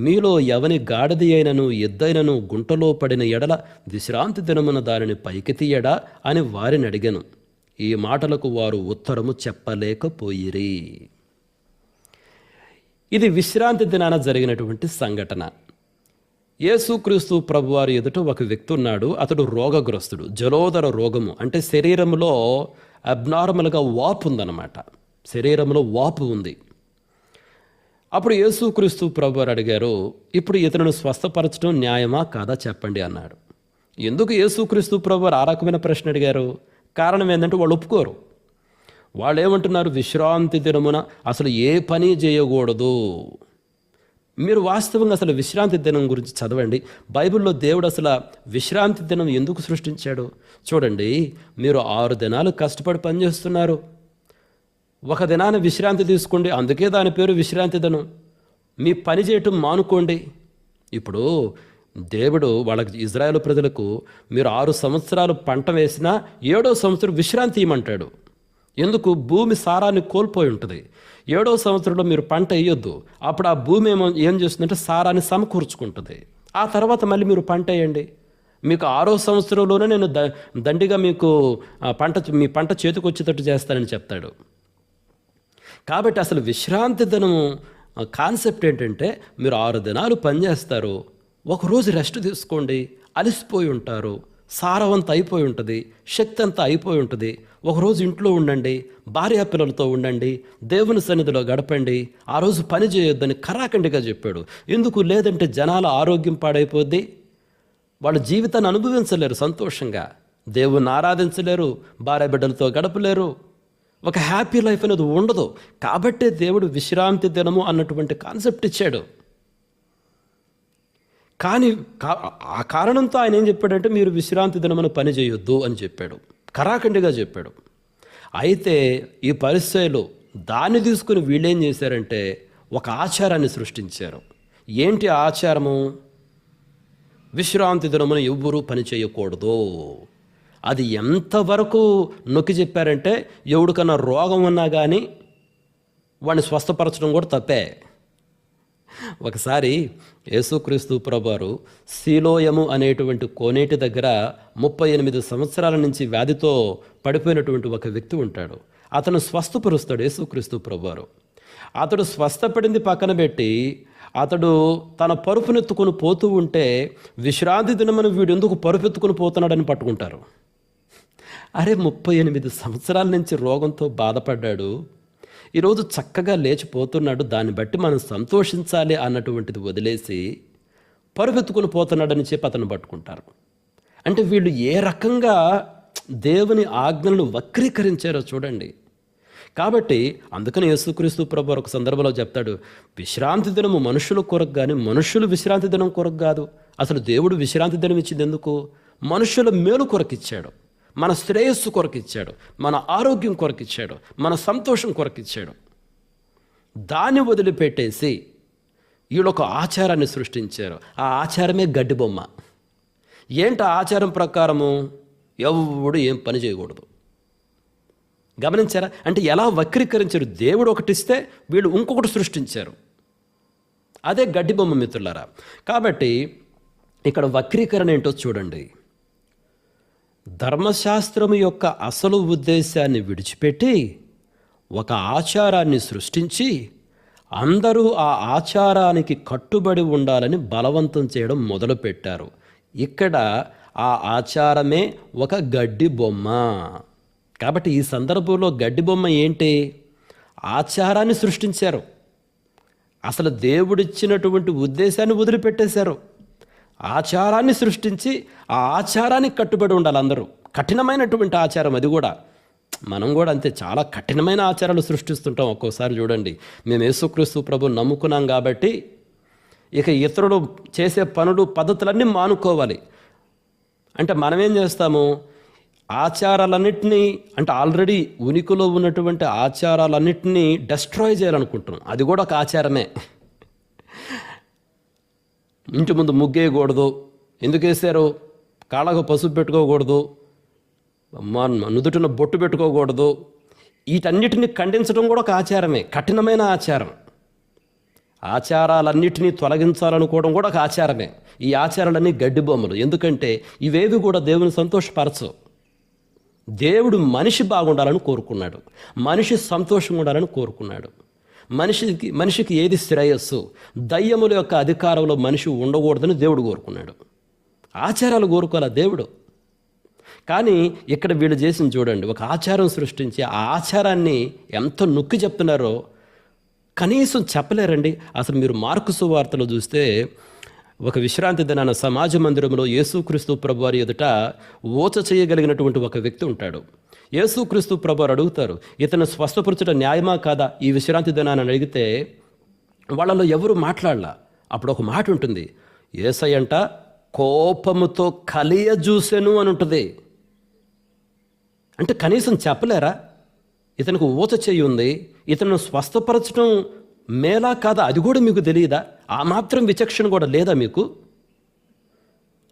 మీలో ఎవని గాడిద అయినను ఎద్దైనను గుంటలో పడిన ఎడల విశ్రాంతి దినమున దానిని పైకి తీయడా అని వారిని అడిగెను. ఈ మాటలకు వారు ఉత్తరము చెప్పలేకపోయిరి. ఇది విశ్రాంతి దినాన జరిగినటువంటి సంఘటన. యేసుక్రీస్తు ప్రభువారి ఎదుట ఒక వ్యక్తి ఉన్నాడు. అతడు రోగగ్రస్తుడు, జలోదర రోగము అంటే శరీరంలో అబ్నార్మల్గా వాపు ఉందన్నమాట. శరీరంలో వాపు ఉంది. అప్పుడు యేసుక్రీస్తు ప్రభువారు అడిగారు, ఇప్పుడు ఇతను స్వస్థపరచడం న్యాయమా కాదా చెప్పండి అన్నాడు. ఎందుకు యేసుక్రీస్తు ప్రభువారు ఆ రకమైన ప్రశ్న అడిగారు? కారణం ఏంటంటే వాళ్ళు ఒప్పుకోరు. వాళ్ళు ఏమంటున్నారు? విశ్రాంతి దినమున అసలు ఏ పని చేయకూడదు. మీరు వాస్తవంగా అసలు విశ్రాంతి దినం గురించి చదవండి. బైబిల్లో దేవుడు అసలు విశ్రాంతి దినం ఎందుకు సృష్టించాడు? చూడండి, మీరు 6 దినాలు కష్టపడి పనిచేస్తున్నారు, ఒక దినాన్ని విశ్రాంతి తీసుకోండి, అందుకే దాని పేరు విశ్రాంతి దినం. మీ పని చేయటం మానుకోండి. ఇప్పుడు దేవుడు వాళ్ళకి, ఇజ్రాయేలు ప్రజలకు, మీరు 6 సంవత్సరాలు పంట వేసినా 7వ సంవత్సరం విశ్రాంతి ఇవ్వమంటాడు. ఎందుకు? భూమి సారాన్ని కోల్పోయి ఉంటుంది. 7వ సంవత్సరంలో మీరు పంట వేయొద్దు. అప్పుడు ఆ భూమి ఏం చేస్తుందంటే సారాన్ని సమకూర్చుకుంటుంది. ఆ తర్వాత మళ్ళీ మీరు పంట వేయండి. మీకు 6వ సంవత్సరంలోనే నేను దండిగా మీకు మీ పంట చేతికి వచ్చేటట్టు చేస్తానని చెప్తాడు. కాబట్టి అసలు విశ్రాంతి దినము కాన్సెప్ట్ ఏంటంటే, మీరు 6 దినాలు పనిచేస్తారు, ఒకరోజు రెస్ట్ తీసుకోండి. అలసిపోయి ఉంటారు, సారవంతా అయిపోయి ఉంటుంది, శక్తి అంతా అయిపోయి ఉంటుంది. ఒకరోజు ఇంట్లో ఉండండి, భార్యాపిల్లలతో ఉండండి, దేవుని సన్నిధిలో గడపండి. ఆ రోజు పని చేయొద్దని ఖరాఖండిగా చెప్పాడు. ఎందుకు? లేదంటే జనాల ఆరోగ్యం పాడైపోద్ది, వాళ్ళ జీవితాన్ని అనుభవించలేరు, సంతోషంగా దేవుణ్ణి ఆరాధించలేరు, భార్య బిడ్డలతో గడపలేరు, ఒక హ్యాపీ లైఫ్ అనేది ఉండదు. కాబట్టే దేవుడు విశ్రాంతి దినము అన్నటువంటి కాన్సెప్ట్ ఇచ్చాడు. కానీ ఆ కారణంతో ఆయన ఏం చెప్పాడంటే, మీరు విశ్రాంతి దినమున పని చేయొద్దు అని చెప్పాడు, ఖరాఖండిగా చెప్పాడు. అయితే ఈ పరిస్థితులు దాన్ని తీసుకుని వీళ్ళేం చేశారంటే ఒక ఆచారాన్ని సృష్టించారు. ఏంటి ఆచారము? విశ్రాంతి దినమున ఎవ్వరూ పని చేయకూడదు. అది ఎంతవరకు నొక్కి చెప్పారంటే, ఎవడికన్నా రోగం ఉన్నా కానీ వాడిని స్వస్థపరచడం కూడా తప్పే. ఒకసారి యేసుక్రీస్తు ప్రభువారు సీలోయము అనేటువంటి కోనేటి దగ్గర 38 సంవత్సరాల నుంచి వ్యాధితో పడిపోయినటువంటి ఒక వ్యక్తి ఉంటాడు. అతను స్వస్థపరుస్తాడు యేసుక్రీస్తు ప్రభువారు. అతడు స్వస్థపడింది పక్కన పెట్టి, అతడు తన పరుపునెత్తుకుని పోతూ ఉంటే, విశ్రాంతి దినమున వీడు ఎందుకు పరుపెత్తుకుని పోతున్నాడని పట్టుకుంటారు. అరే, 38 సంవత్సరాల నుంచి రోగంతో బాధపడ్డాడు, ఈరోజు చక్కగా లేచిపోతున్నాడు, దాన్ని బట్టి మనం సంతోషించాలి అన్నటువంటిది వదిలేసి పరుపెత్తుకుని పోతున్నాడని చెప్పి అతను పట్టుకుంటారు. అంటే వీళ్ళు ఏ రకంగా దేవుని ఆజ్ఞలను వక్రీకరించారో చూడండి. కాబట్టి అందుకని యేసుక్రీస్తు ప్రభువు ఒక సందర్భంలో చెప్తాడు, విశ్రాంతి దినము మనుషుల కొరకు కానీ మనుషులు విశ్రాంతి దినం కొరకు కాదు. అసలు దేవుడు విశ్రాంతి దినం ఇచ్చింది ఎందుకు? మనుషుల మేలు కొరకు ఇచ్చాడు, మన శ్రేయస్సు కొరకు ఇచ్చాడు, మన ఆరోగ్యం కొరకు ఇచ్చాడు, మన సంతోషం కొరకు ఇచ్చాడు. దాన్ని వదిలిపెట్టేసి వీళ్ళొక ఆచారాన్ని సృష్టించారు. ఆ ఆచారమే గడ్డి బొమ్మ. ఏంటి ఆచారం ప్రకారము? ఎవడు ఏం పని చేయకూడదు. గమనించారా? అంటే ఎలా వక్రీకరించారు? దేవుడు ఒకటిస్తే వీళ్ళు ఇంకొకటి సృష్టించారు. అదే గడ్డి బొమ్మ మిత్రులారా. కాబట్టి ఇక్కడ వక్రీకరణ ఏంటో చూడండి. ధర్మశాస్త్రము యొక్క అసలు ఉద్దేశాన్ని విడిచిపెట్టి ఒక ఆచారాన్ని సృష్టించి అందరూ ఆ ఆచారానికి కట్టుబడి ఉండాలని బలవంతం చేయడం మొదలుపెట్టారు. ఇక్కడ ఆ ఆచారమే ఒక గడ్డి బొమ్మ. కాబట్టి ఈ సందర్భంలో గడ్డి బొమ్మ ఏంటి? ఆచారాన్ని సృష్టించారు. అసలు దేవుడిచ్చినటువంటి ఉద్దేశాన్ని వదిలిపెట్టేశారు. ఆచారాన్ని సృష్టించి ఆ ఆచారానికి కట్టుబడి ఉండాలి అందరూ. కఠినమైనటువంటి ఆచారం అది కూడా. మనం కూడా అంతే, చాలా కఠినమైన ఆచారాలు సృష్టిస్తుంటాం. ఒక్కోసారి చూడండి, మేము యేసుక్రీస్తు ప్రభువుని నమ్ముకున్నాం కాబట్టి ఇక ఇతరులు చేసే పనులు పద్ధతులన్నీ మానుకోవాలి అంటే మనం ఏం చేస్తాము? ఆచారాలన్నింటినీ, అంటే ఆల్రెడీ ఉనికిలో ఉన్నటువంటి ఆచారాలన్నింటినీ డెస్ట్రాయ్ చేయాలనుకుంటున్నాం. అది కూడా ఒక ఆచారమే. ఇంటి ముందు ముగ్గేయకూడదు. ఎందుకు వేసారు? కాళ్ళకు పసుపు పెట్టుకోకూడదు, నుదుటిన బొట్టు పెట్టుకోకూడదు. వీటన్నిటిని ఖండించడం కూడా ఒక ఆచారమే, కఠినమైన ఆచారం. ఆచారాలన్నిటినీ తొలగించాలనుకోవడం కూడా ఒక ఆచారమే. ఈ ఆచారాలన్నీ గడ్డి బొమ్మలు. ఎందుకంటే ఇవేవి కూడా దేవుని సంతోషపరచవు. దేవుడు మనిషి బాగుండాలని కోరుకున్నాడు, మనిషి సంతోషంగా ఉండాలని కోరుకున్నాడు. మనిషికి ఏది శ్రేయస్సు? దయ్యముల యొక్క అధికారంలో మనిషి ఉండకూడదని దేవుడు కోరుకున్నాడు. ఆచారాలు కోరుకోవాలా దేవుడు. కానీ ఇక్కడ వీళ్ళు చేసింది చూడండి, ఒక ఆచారం సృష్టించి ఆ ఆచారాన్ని ఎంత నొక్కి చెప్తున్నారో కనీసం చెప్పలేరండి. అసలు మీరు మార్కు సువార్తలో చూస్తే ఒక విశ్రాంతి దినాన సమాజ మందిరంలో యేసుక్రీస్తు ప్రభువారి ఎదుట ఓచ చేయగలిగినటువంటి ఒక వ్యక్తి ఉంటాడు. యేసుక్రీస్తు ప్రభువారు అడుగుతారు, ఇతను స్వస్థపరచడం న్యాయమా కాదా ఈ విశ్రాంతి దినాన్ని అడిగితే వాళ్ళలో ఎవరు మాట్లాడలా. అప్పుడు ఒక మాట ఉంటుంది, యేసయ్యంట కోపముతో కలియజూసెను అని ఉంటుంది. అంటే కనీసం చెప్పలేరా? ఇతనికి ఊచ చేయి ఉంది, ఇతను స్వస్థపరచడం మేలా కాదా అది కూడా మీకు తెలియదా? ఆ మాత్రం విచక్షణ కూడా లేదా మీకు?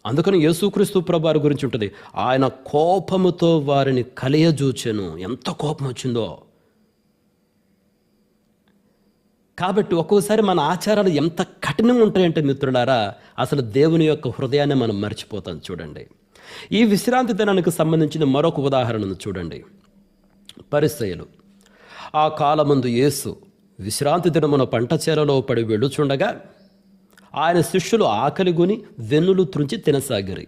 అందుకని యేసుక్రీస్తు ప్రభువారి గురించి ఉంటుంది, ఆయన కోపముతో వారిని కలియజూచెను. ఎంత కోపం వచ్చిందో. కాబట్టి ఒక్కోసారి మన ఆచారాలు ఎంత కఠినంగా ఉంటాయంటే మిత్రులారా, అసలు దేవుని యొక్క హృదయాన్ని మనం మర్చిపోతాం. చూడండి, ఈ విశ్రాంతి దినానికి సంబంధించిన మరొక ఉదాహరణను చూడండి. పరిసయ్యులు. ఆ కాలమందు యేసు విశ్రాంతి దినమున పంట చేలలో పడి వెళ్ళుచుండగా ఆయన శిష్యులు ఆకలిగొని వెన్నులు త్రుంచి తినసాగిరి.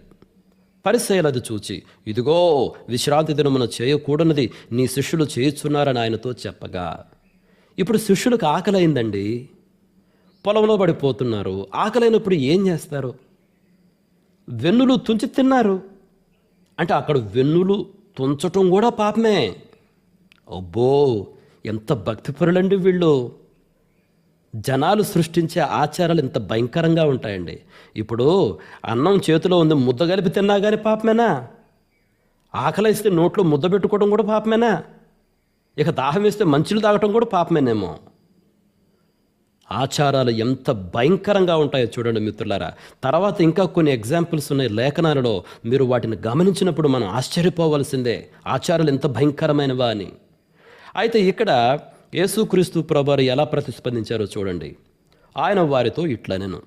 పరిసయ్యులు అది చూచి, ఇదిగో విశ్రాంతి దినమున చేయకూడనిది నీ శిష్యులు చేయుచున్నారని ఆయనతో చెప్పగా, ఇప్పుడు శిష్యులకు ఆకలైందండి, పొలంలో పడిపోతున్నారు. ఆకలైనప్పుడు ఏం చేస్తారు? వెన్నులు తుంచి తిన్నారు. అంటే అక్కడ వెన్నులు తుంచటం కూడా పాపమే. అబ్బో, ఎంత భక్తిపరులండి వీళ్ళు. జనాలు సృష్టించే ఆచారాలు ఎంత భయంకరంగా ఉంటాయండి. ఇప్పుడు అన్నం చేతిలో ఉంది, ముద్ద కలిపి తిన్నా కానీ పాపమేనా? ఆకలిస్తే నోట్లో ముద్ద పెట్టుకోవడం కూడా పాపమేనా? ఇక దాహం వేస్తే మంచులు తాగటం కూడా పాపమేనేమో. ఆచారాలు ఎంత భయంకరంగా ఉంటాయో చూడండి మిత్రులారా. తర్వాత ఇంకా కొన్ని ఎగ్జాంపుల్స్ ఉన్నాయి లేఖనాలలో. మీరు వాటిని గమనించినప్పుడు మనం ఆశ్చర్యపోవలసిందే, ఆచారాలు ఎంత భయంకరమైనవా అని. అయితే ఇక్కడ యేసుక్రీస్తు ప్రభువారు ఎలా ప్రతిస్పందించారో చూడండి. ఆయన వారితో ఇట్లనెను,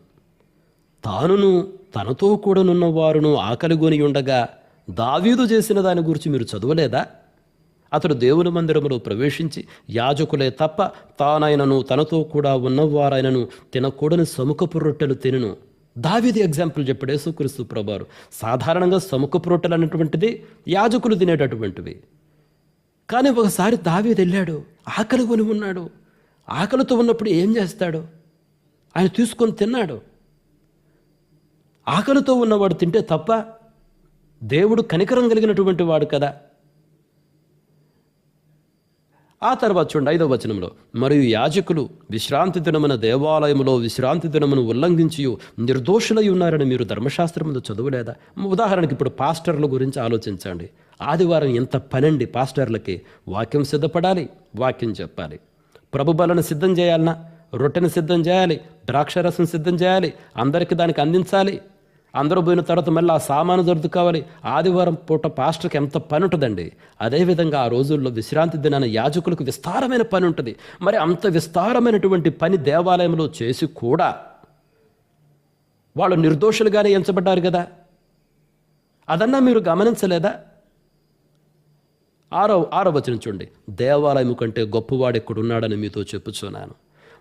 తానును తనతో కూడానున్న వారును ఆకలిగొని ఉండగా దావీదు చేసిన దాని గురించి మీరు చదవలేదా? అతడు దేవుని మందిరములో ప్రవేశించి యాజకులే తప్ప తానైనను తనతో కూడా ఉన్నవారైనను తినకూడని సముఖపు రొట్టెలు తినను. దావీదు ఎగ్జాంపుల్ చెప్పాడు యేసుక్రీస్తు ప్రభువారు. సాధారణంగా సముఖపు రొట్టెలు అనేటువంటిది యాజకులు తినేటటువంటివి. కానీ ఒకసారి దావీదు వెళ్ళాడు, ఆకలి కొని ఉన్నాడు. ఆకలితో ఉన్నప్పుడు ఏం చేస్తాడు? ఆయన తీసుకొని తిన్నాడు. ఆకలితో ఉన్నవాడు తింటే తప్ప? దేవుడు కనికరం కలిగినటువంటి వాడు కదా. ఆ తర్వాత చూడండి 5వ వచనంలో, మరియు యాజకులు విశ్రాంతి దినమున దేవాలయములో విశ్రాంతి దినమును ఉల్లంఘించి నిర్దోషులై ఉన్నారని మీరు ధర్మశాస్త్రములో చదువులేదా? ఉదాహరణకి ఇప్పుడు పాస్టర్ల గురించి ఆలోచించండి. ఆదివారం ఎంత పనండి పాస్టర్లకి. వాక్యం సిద్ధపడాలి, వాక్యం చెప్పాలి, ప్రభు బలను సిద్ధం చేయాలన్నా, రొట్టెను సిద్ధం చేయాలి, ద్రాక్షరసం సిద్ధం చేయాలి, అందరికీ దానికి అందించాలి. అందరూ పోయిన తర్వాత మళ్ళీ ఆ సామాను దొరుకుకోవాలి. ఆదివారం పూట పాస్టర్కి ఎంత పని ఉంటుందండి. అదేవిధంగా ఆ రోజుల్లో విశ్రాంతి దినాన యాజకులకు విస్తారమైన పని ఉంటుంది. మరి అంత విస్తారమైనటువంటి పని దేవాలయంలో చేసి కూడా వాళ్ళు నిర్దోషులుగానే ఎంచబడ్డారు కదా. అదన్నా మీరు గమనించలేదా? 6వ వచనం చూడండి, దేవాలయము కంటే గొప్పవాడు ఎక్కడున్నాడని మీతో చెప్పుచున్నాను,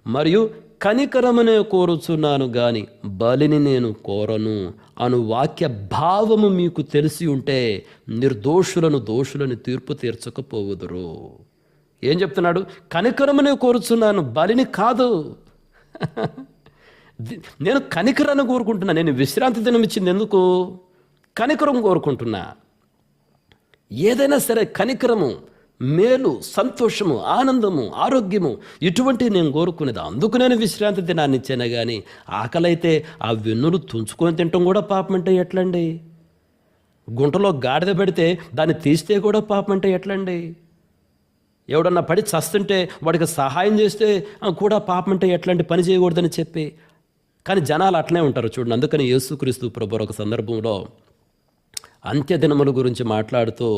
మరియు కనికరమనే కోరుచున్నాను గాని బలిని నేను కోరను అను వాక్య భావము మీకు తెలిసి ఉంటే నిర్దోషులను దోషులను తీర్పు తీర్చకపోవుదురు. ఏం చెప్తున్నాడు? కనికరమనే కోరుచున్నాను, బలిని కాదు. నేను కనికరాన్ని కోరుకుంటున్నా. నేను విశ్రాంతి దినం ఇచ్చింది ఎందుకు? కనికరం కోరుకుంటున్నా. ఏదైనా సరే కనికరము, మేలు, సంతోషము, ఆనందము, ఆరోగ్యము ఇటువంటివి నేను కోరుకునేది. అందుకు నేను విశ్రాంతి దినాన్ని ఇచ్చాను. కానీ ఆకలైతే ఆ వెన్నులు తుంచుకొని తినటం కూడా పాపం అంటే ఎట్లండి? గుంటలో గాడిద పెడితే దాన్ని తీస్తే కూడా పాపం అంటే ఎట్లండి? ఎవడన్నా పడి చస్తుంటే వాడికి సహాయం చేస్తే కూడా పాపం అంటే ఎట్లాంటి పని చేయకూడదని చెప్పి. కానీ జనాలు అట్లనే ఉంటారు చూడండి. అందుకని యేసుక్రీస్తు ప్రభువు ఒక సందర్భంలో అంత్య దినముల గురించి మాట్లాడుతూ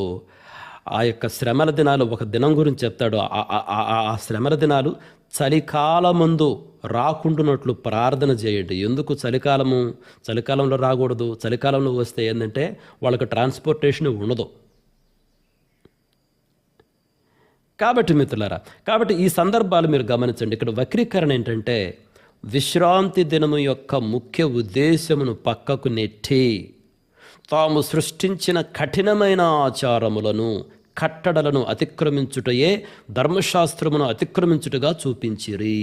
ఆ యొక్క శ్రమల దినాలు ఒక దినం గురించి చెప్తాడు. ఆ శ్రమల దినాలు చలికాలమందు రాకుండానట్లు ప్రార్థన చేయండి. ఎందుకు చలికాలంలో రాకూడదు? చలికాలంలో వస్తే ఏంటంటే వాళ్ళకి ట్రాన్స్పోర్టేషన్ ఉండదు. కాబట్టి మిత్రులారా, కాబట్టి ఈ సందర్భాలు మీరు గమనించండి. ఇక్కడ వక్రీకరణ ఏంటంటే విశ్రాంతి దినము యొక్క ముఖ్య ఉద్దేశమును పక్కకు నెట్టి తాము సృష్టించిన కఠినమైన ఆచారములను కట్టడలను అతిక్రమించుటయే ధర్మశాస్త్రమును అతిక్రమించుటగా చూపించిరి.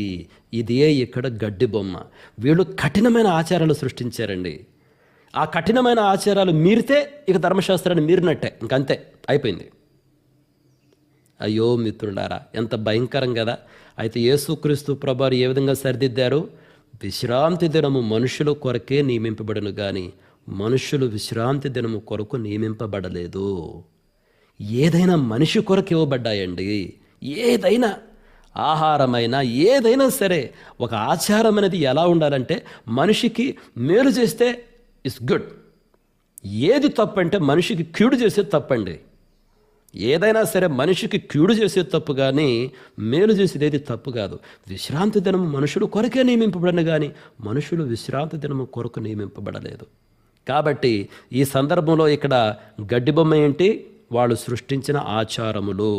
ఇదే ఇక్కడ గడ్డి బొమ్మ. వీళ్ళు కఠినమైన ఆచారాలు సృష్టించారండి. ఆ కఠినమైన ఆచారాలు మీరితే ఇక ధర్మశాస్త్రాన్ని మీరినట్టే, ఇంకంతే, అయిపోయింది. అయ్యో మిత్రులారా, ఎంత భయంకరం కదా. అయితే యేసుక్రీస్తు ప్రభువారు ఏ విధంగా సరిదిద్దారు? విశ్రాంతి దినము మనుషుల కొరకే నియమింపబడను కానీ మనుషులు విశ్రాంతి దినము కొరకు నియమింపబడలేదు. ఏదైనా మనిషి కొరకు ఇవ్వబడ్డాయండి. ఏదైనా ఆహారమైనా ఏదైనా సరే ఒక ఆచారం అనేది ఎలా ఉండాలంటే మనిషికి మేలు చేస్తే ఇట్స్ గుడ్. ఏది తప్పంటే మనిషికి కీడు చేసేది తప్పండి. ఏదైనా సరే మనిషికి కీడు చేసేది తప్పు కానీ మేలు చేసేది ఏది తప్పు కాదు. విశ్రాంతి దినము మనుషులు కొరకే నియమింపబడను కానీ మనుషులు విశ్రాంతి దినము కొరకు నియమింపబడలేదు. కాబట్టి ఈ సందర్భంలో ఇక్కడ గడ్డి బొమ్మ ఏంటి? వాళ్ళు సృష్టించిన ఆచారములు,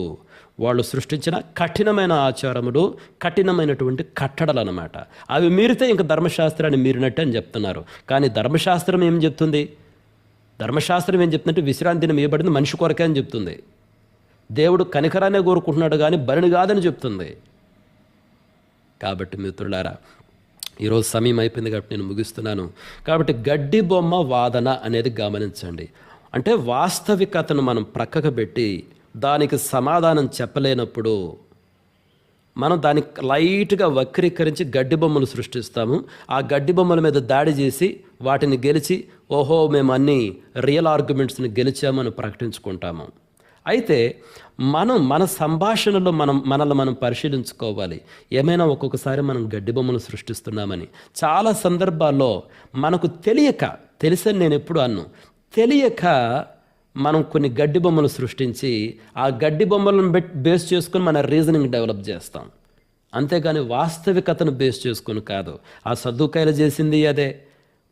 వాళ్ళు సృష్టించిన కఠినమైన ఆచారములు, కఠినమైనటువంటి కట్టడలు అన్నమాట. అవి మీరితే ఇంక ధర్మశాస్త్రాన్ని మీరినట్టే అని చెప్తున్నారు. కానీ ధర్మశాస్త్రం ఏం చెప్తుంది? ధర్మశాస్త్రం ఏం చెప్తుందంటే విశ్రాంతి దినం ఇవ్వబడింది మనిషి కొరకే అని చెప్తుంది. దేవుడు కనికరాన్ని కోరుకుంటున్నాడు కానీ బలిని కాదని చెప్తుంది. కాబట్టి మిత్రులారా, ఈరోజు సమయం అయిపోయింది కాబట్టి నేను ముగిస్తున్నాను. కాబట్టి గడ్డి బొమ్మ వాదన అనేది గమనించండి. అంటే వాస్తవికతను మనం ప్రక్కకు పెట్టి దానికి సమాధానం చెప్పలేనప్పుడు మనం దాన్ని లైట్గా వక్రీకరించి గడ్డి బొమ్మలు సృష్టిస్తాము. ఆ గడ్డి బొమ్మల మీద దాడి చేసి వాటిని గెలిచి ఓహో మేము అన్ని రియల్ ఆర్గ్యుమెంట్స్ని గెలిచామని ప్రకటించుకుంటాము. అయితే మన సంభాషణలో మనల్ని మనం పరిశీలించుకోవాలి. ఏమైనా ఒక్కొక్కసారి మనం గడ్డి బొమ్మలు సృష్టిస్తున్నామని. చాలా సందర్భాల్లో మనకు తెలిసని నేను ఎప్పుడు తెలియక మనం కొన్ని గడ్డి బొమ్మలు సృష్టించి ఆ గడ్డి బొమ్మలను బేస్ చేసుకుని మన రీజనింగ్ డెవలప్ చేస్తాం. అంతేగాని వాస్తవికతను బేస్ చేసుకుని కాదు. ఆ సద్దుకాయలు చేసింది అదే.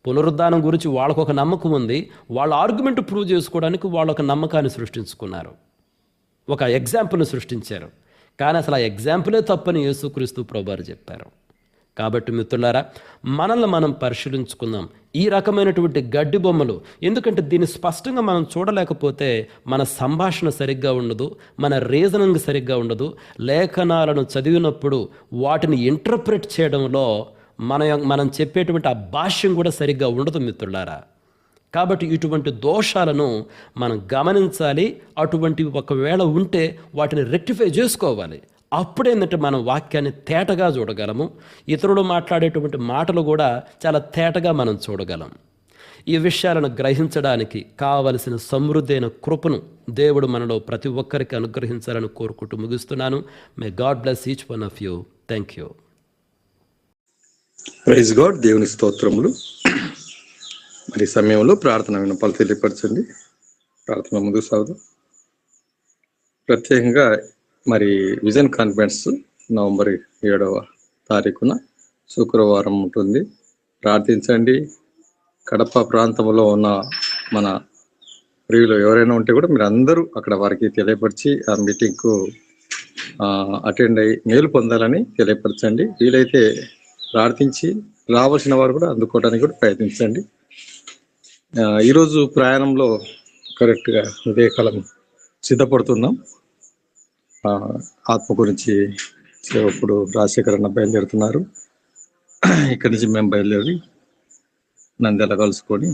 పునరుద్ధానం గురించి వాళ్ళకు ఒక నమ్మకం ఉంది. వాళ్ళ ఆర్గ్యుమెంట్ ప్రూవ్ చేసుకోవడానికి వాళ్ళు ఒక నమ్మకాన్ని సృష్టించుకున్నారు, ఒక ఎగ్జాంపుల్ని సృష్టించారు. కానీ అసలు ఆ ఎగ్జాంపులే తప్పని యేసుక్రీస్తు ప్రభువారు చెప్పారు. కాబట్టి మిత్రులారా, మనల్ని మనం పరిశీలించుకుందాం. ఈ రకమైనటువంటి గడ్డి బొమ్మలు, ఎందుకంటే దీన్ని స్పష్టంగా మనం చూడలేకపోతే మన సంభాషణ సరిగ్గా ఉండదు, మన రీజనింగ్ సరిగ్గా ఉండదు. లేఖనాలను చదివినప్పుడు వాటిని ఇంటర్ప్రెట్ చేయడంలో మనం చెప్పేటువంటి ఆ భాష్యం కూడా సరిగ్గా ఉండదు మిత్రులారా. కాబట్టి ఇటువంటి దోషాలను మనం గమనించాలి. అటువంటి ఒకవేళ ఉంటే వాటిని రెక్టిఫై చేసుకోవాలి. అప్పుడేంటంటే మనం వాక్యాన్ని తేటగా చూడగలము. ఇతరులు మాట్లాడేటువంటి మాటలు కూడా చాలా తేటగా మనం చూడగలం. ఈ విషయాలను గ్రహించడానికి కావలసిన సమృద్ధైన కృపను దేవుడు మనలో ప్రతి ఒక్కరికి అనుగ్రహించాలని కోరుకుంటూ ముగిస్తున్నాను. May God bless each one of you. Thank you. Praise God. దేవుని స్తోత్రములు. మరి సమయంలో ప్రార్థన విన్నపాలు తెలియపరచండి. ప్రార్థన ముందుకు సాగుదాం. ప్రత్యేకంగా మరి విజన్ కాన్ఫరెన్స్ నవంబర్ 7వ తారీఖున శుక్రవారం ఉంటుంది. ప్రార్థించండి. కడప ప్రాంతంలో ఉన్న మన ప్రియులు ఎవరైనా ఉంటే కూడా మీరు అందరూ అక్కడ వారికి తెలియపరిచి ఆ మీటింగ్కు అటెండ్ అయ్యి మేలు పొందాలని తెలియపరచండి. వీలైతే ప్రార్థించి రావాల్సిన వారు కూడా అందుకోవడానికి కూడా ప్రయత్నించండి. ఈరోజు ప్రయాణంలో కరెక్ట్గా ఉదయకాలం సిద్ధపడుతున్నాం. ఆత్మ గురించి సేవకుడు రాజశేఖరన్న బయలుదేరుతున్నారు. ఇక్కడి నుంచి మేము బయలుదేరి నంద్యాల కలుసుకొని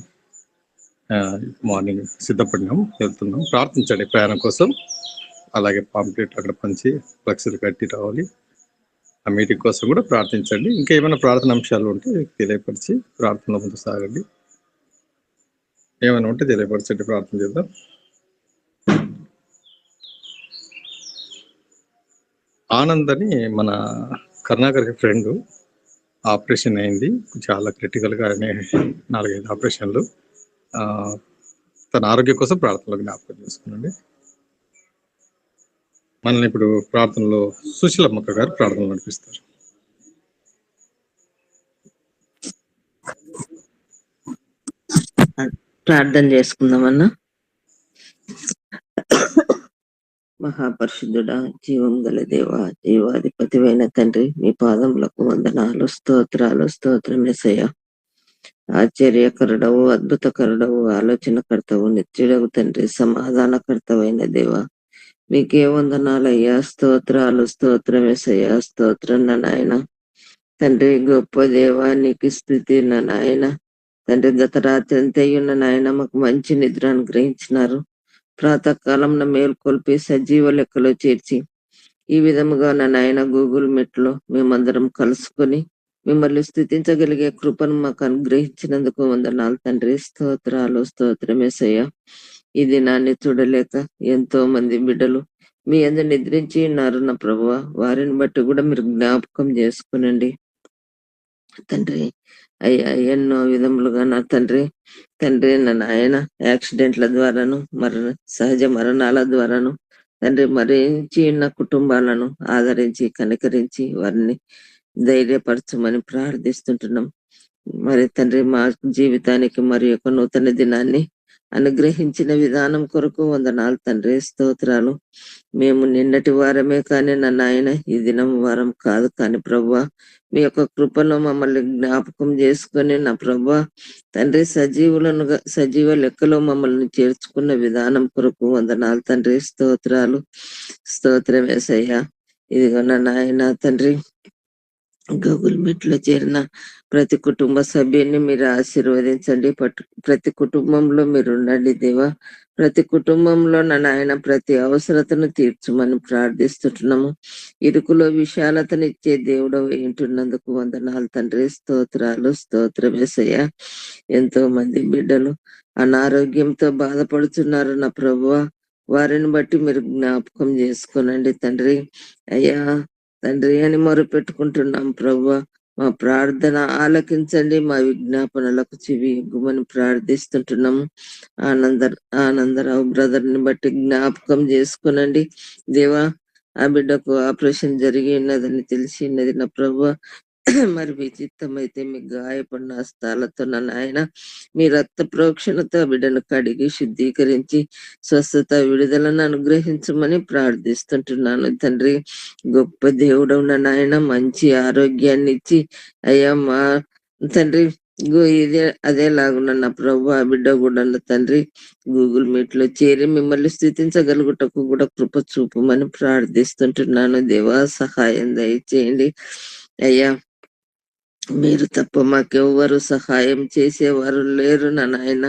మార్నింగ్ సిద్ధపడినాం, వెళ్తున్నాం. ప్రార్థించండి ప్రయాణం కోసం. అలాగే పాంప్లెట్ అక్కడ పంచి ఫ్లెక్సీలు కట్టి రావాలి. ఆ మీటింగ్ కోసం కూడా ప్రార్థించండి. ఇంకా ఏమైనా ప్రార్థన అంశాలు ఉంటే తెలియపరిచి ప్రార్థన ముందు సాగండి. ఏమైనా ఉంటే తెలియపరచండి, ప్రార్థన చేద్దాం. ఆనంద్ అని మన కర్ణాకర్ ఫ్రెండ్ ఆపరేషన్ అయింది. చాలా క్రిటికల్గా 4-5 ఆపరేషన్లు. తన ఆరోగ్యం కోసం ప్రార్థనలో జ్ఞాపకం చేసుకున్నాండి. మనల్ని ఇప్పుడు ప్రార్థనలో సుశీలమ్మక్క గారు ప్రార్థనలు నడిపిస్తారు. ప్రార్థన చేసుకుందామన్నా. మహాపరిశుద్ధుడా, జీవం గల దేవ, జీవాధిపతివైన తండ్రి, మీ పాదములకు వందనాలు, స్తోత్రాలు, స్తోత్రమేసయ్య. ఆశ్చర్యకరుడవు, అద్భుతకరుడవు, ఆలోచనకర్తవు, నిత్యుడవు తండ్రి, సమాధానకర్తవైన దేవ, మీకే వందనాలయ్యా. స్తోత్రాలు, స్తోత్రమేసయ్య. స్తోత్రం నాయన తండ్రి. గొప్ప దేవ, నీకు స్థుతి నాయన తండ్రి. గత రాత్రి అంతయ్యున్న నాయన మాకు మంచి నిద్ర అనుగ్రహించినారు. ప్రాతకాలంలో మేల్కొల్పి సజీవ లెక్కలో చేర్చి ఈ విధముగా నాయన గూగుల్ మీట్ లో మేమందరం కలుసుకొని మిమ్మల్ని స్థుతించగలిగే కృపను మాకు అనుగ్రహించినందుకు వందనాలు తండ్రి. స్తోత్రాలు, స్తోత్రమేసయ్య. ఈ దినాన్ని చూడలేక ఎంతో మంది బిడ్డలు మీ అందరు నిద్రించి ఉన్నారు నా ప్రభువ. వారిని బట్టి కూడా మీరు జ్ఞాపకం చేసుకునండి తండ్రి. అయ్యా, ఎన్నో విధములుగా నా తండ్రి నా నాయన యాక్సిడెంట్ల ద్వారాను, సహజ మరణాల ద్వారాను తండ్రి మరించి ఉన్న కుటుంబాలను ఆదరించి కనికరించి వారిని ధైర్యపరచమని ప్రార్థిస్తుంటున్నాం. మరి తండ్రి మా జీవితానికి మరి యొక్క నూతన దినాన్ని అనుగ్రహించిన విధానం కొరకు వందనాలు తండ్రి. స్తోత్రాలు. మేము నిన్నటి వారమే కానీ నాయన ఈ దినం వారం కాదు కానీ ప్రభువా, మీ యొక్క కృపలో మమ్మల్ని జ్ఞాపకం చేసుకొని నా ప్రభువా తండ్రి సజీవ లెక్కలో మమ్మల్ని చేర్చుకున్న విధానం కొరకు వందనాలు తండ్రి. స్తోత్రాలు, స్తోత్రమేసయ్యా. ఇదిగో నాయన తండ్రి, గూగుల్ మీట్ లో చేరిన ప్రతి కుటుంబ సభ్యుని మీరు ఆశీర్వదించండి. ప్రతి కుటుంబంలో మీరు ఉండండి దేవా. ప్రతి కుటుంబంలో నాయన ప్రతి అవసరతను తీర్చమని ప్రార్థిస్తుంటున్నాము. ఇరుకులో విశాలతనిచ్చే దేవుడు వింటున్నందుకు వందనాలు తండ్రి. స్తోత్రాలు, స్తోత్రమేసయ్య. ఎంతో మంది బిడ్డలు అనారోగ్యంతో బాధపడుతున్నారు నా ప్రభువా. వారిని బట్టి మీరు జ్ఞాపకం చేసుకోనండి తండ్రి. అయ్యా తండ్రి అని మొరుపెట్టుకుంటున్నాం ప్రభువా. మా ప్రార్థన ఆలకించండి, మా విజ్ఞాపనలకు చెవి ఇవ్వమని ప్రార్థిస్తుంటున్నాము. ఆనందరావు బ్రదర్ ని బట్టి జ్ఞాపకం చేసుకునండి దేవా. ఆ బిడ్డకు ఆపరేషన్ జరిగి ఉన్నదని తెలిసి ఉన్నది నా ప్రభువా. మరి మీ చిత్తం అయితే మీ గాయపడిన హస్తాలతో నాయన మీ రక్త ప్రోక్షణతో బిడ్డను కడిగి శుద్ధీకరించి స్వస్థత విడుదలను అనుగ్రహించమని ప్రార్థిస్తుంటున్నాను తండ్రి. గొప్ప దేవుడు నాయన, మంచి ఆరోగ్యాన్ని ఇచ్చి అయ్యా మా తండ్రి ఇదే అదేలాగున్న నా ప్రభు ఆ బిడ్డ కూడా తండ్రి గూగుల్ మీట్ లో చేరి మిమ్మల్ని స్థితించగలుగుటకు కూడా కృప చూపమని ప్రార్థిస్తుంటున్నాను దేవా. సహాయం దయచేయండి అయ్యా. మీరు తప్ప మాకెవ్వరు సహాయం చేసేవారు లేరు నాయన.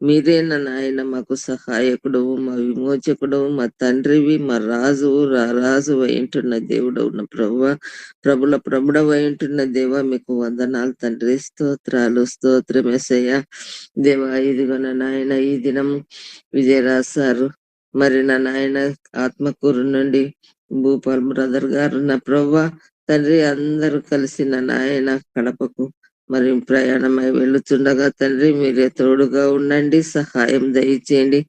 మీరే నాయన మాకు సహాయకుడు, మా విమోచకుడు, మా తండ్రివి, మా రాజువు, రాజు అయింటున్న దేవుడు ఉన్న ప్రభుల ప్రభుడవు అయింటున్న దేవా. మీకు వందనాలు తండ్రి. స్తోత్రాలు, స్తోత్రమేసయ్య దేవా. ఇదిగో నాయన ఈ దినం విజయరాజ్ సారు మరి నాయన ఆత్మకూరు నుండి భూపాల్ బ్రదర్ గారు నా ప్రభువా తండ్రి అందరూ కలిసి నాయన కడపకు మరి ప్రయాణమై వెళుతుండగా తండ్రి మీరే తోడుగా ఉండండి, సహాయం దయచేయండి.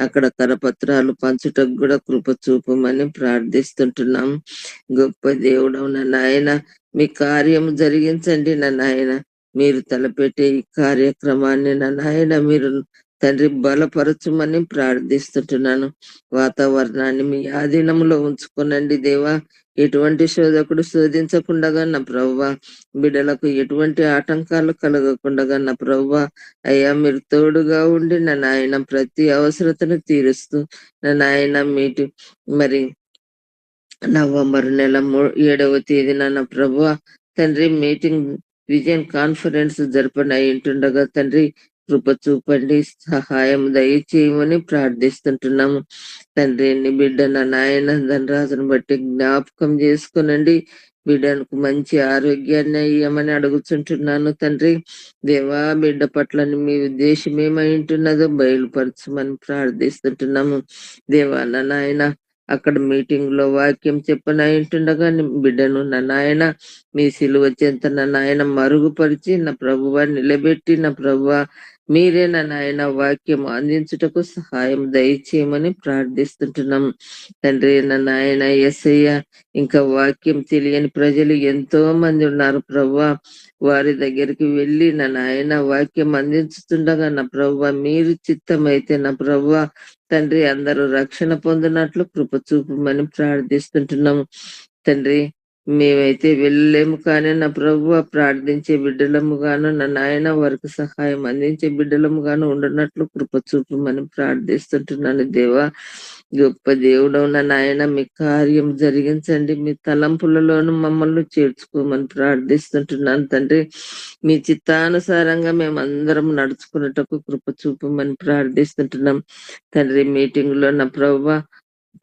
అక్కడ కరపత్రాలు పంచుటకు కూడా కృప చూపమని ప్రార్థిస్తుంటున్నాం. గొప్ప దేవుడు నాయన, మీ కార్యం జరిగించండి నాయన. మీరు తలపెట్టే ఈ కార్యక్రమాన్ని నాయన మీరు తండ్రి బలపరచుమని ప్రార్థిస్తుంటున్నాను. వాతావరణాన్ని మీ ఆధీనంలో ఉంచుకోనండి దేవా. ఎటువంటి శోధకుడు శోధించకుండా నా ప్రభువా, బిడ్డలకు ఎటువంటి ఆటంకాలు కలగకుండా నా ప్రభువా అయ్యా మీరు తోడుగా ఉండి నాయన ప్రతి అవసరతను తీరుస్తూ నాయన మీటి మరి నవంబర్ నెల 7వ తేదీన నా ప్రభువా తండ్రి మీటింగ్ విజన్ కాన్ఫరెన్స్ జరపనయింటుండగా తండ్రి కృప చూపండి, సహాయం దయచేయమని ప్రార్థిస్తుంటున్నాము తండ్రి. నీ బిడ్డ నాయన ధనరాజును బట్టి జ్ఞాపకం చేసుకునండి. బిడ్డకు మంచి ఆరోగ్యాన్ని ఇయ్యమని అడుగుతుంటున్నాను తండ్రి. దేవా బిడ్డ పట్ల మీ ఉద్దేశం ఏమై ఉంటున్నదో బయలుపరచమని ప్రార్థిస్తుంటున్నాము దేవా. నాయన అక్కడ మీటింగ్ లో వాక్యం చెప్పనయింటుండగా బిడ్డను నాయన మీ సిలువ చెంత నాయన మరుగుపరిచి నా ప్రభువా నిలబెట్టి నా ప్రభువా మీరే నాయన వాక్యం అందించుటకు సహాయం దయచేయమని ప్రార్థిస్తుంటున్నాం తండ్రి. నాయన యేసయ్య ఇంకా వాక్యం తెలియని ప్రజలు ఎంతో మంది ఉన్నారు ప్రభువా. వారి దగ్గరికి వెళ్ళి నాయన వాక్యం అందించుతుండగా నా ప్రభువా మీరు చిత్తమైతే నా ప్రభువా తండ్రి అందరూ రక్షణ పొందినట్లు కృప చూపమని ప్రార్థిస్తుంటున్నాము తండ్రి. మేమైతే వెళ్ళలేము కానీ నా ప్రభువ ప్రార్థించే బిడ్డలము గాను నా నాయన వారికి సహాయం అందించే బిడ్డలము గాను ఉండనట్లు కృప చూపమని ప్రార్థిస్తుంటున్నాను దేవా. గొప్ప దేవుడు నా నాయన మీ కార్యం జరిగించండి, మీ తలంపులలోను మమ్మల్ని చేర్చుకోమని ప్రార్థిస్తుంటున్నాను తండ్రి. మీ చిత్తానుసారంగా మేమందరం నడుచుకున్నటకు కృప చూపమని ప్రార్థిస్తుంటున్నాం తండ్రి. మీటింగ్ లో నా ప్రభువా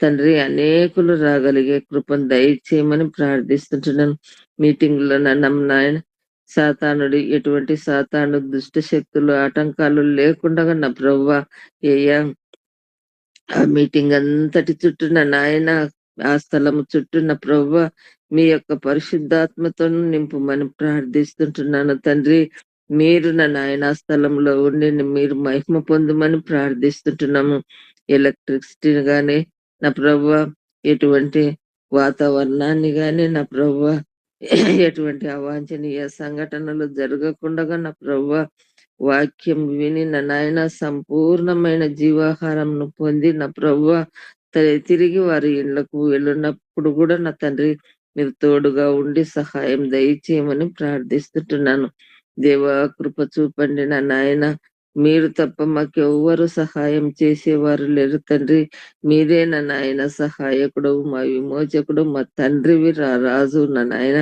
తండ్రి అనేకులు రాగలిగే కృపను దయచేయమని ప్రార్థిస్తుంటున్నాను. మీటింగ్ లో నాయన సాతానుడి ఎటువంటి సాతాను దుష్ట శక్తులు ఆటంకాలు లేకుండా నా ప్రభువా ఏయా ఆ మీటింగ్ అంతటి చుట్టూ నా నాయన ఆ స్థలము చుట్టూ నా ప్రభువా మీ యొక్క పరిశుద్ధాత్మతో నింపుమని ప్రార్థిస్తుంటున్నాను తండ్రి. మీరు నా నాయన స్థలంలో ఉండి మీరు మహిమ పొందమని ప్రార్థిస్తుంటున్నాము. ఎలక్ట్రిసిటీ గాని నా ప్రభువా ఎటువంటి వాతావరణాన్ని గాని నా ప్రభువా ఎటువంటి అవాంఛనీయ సంఘటనలు జరగకుండా నా ప్రభువా వాక్యం విని నా నాయన సంపూర్ణమైన జీవాహారంను పొంది నా ప్రభువా తిరిగి వారి ఇళ్లకు వెళ్ళినప్పుడు కూడా నా తండ్రి మీరు తోడుగా ఉండి సహాయం దయచేయమని ప్రార్థిస్తుంటున్నాను. దేవా కృప చూపండి నా నాయన. మీరు తప్ప మాకెవ్వరు సహాయం చేసేవారు లేరు తండ్రి. మీరే నా నాయన సహాయకుడు, మా విమోచకుడు, మా తండ్రివి రాజు నా నాయన.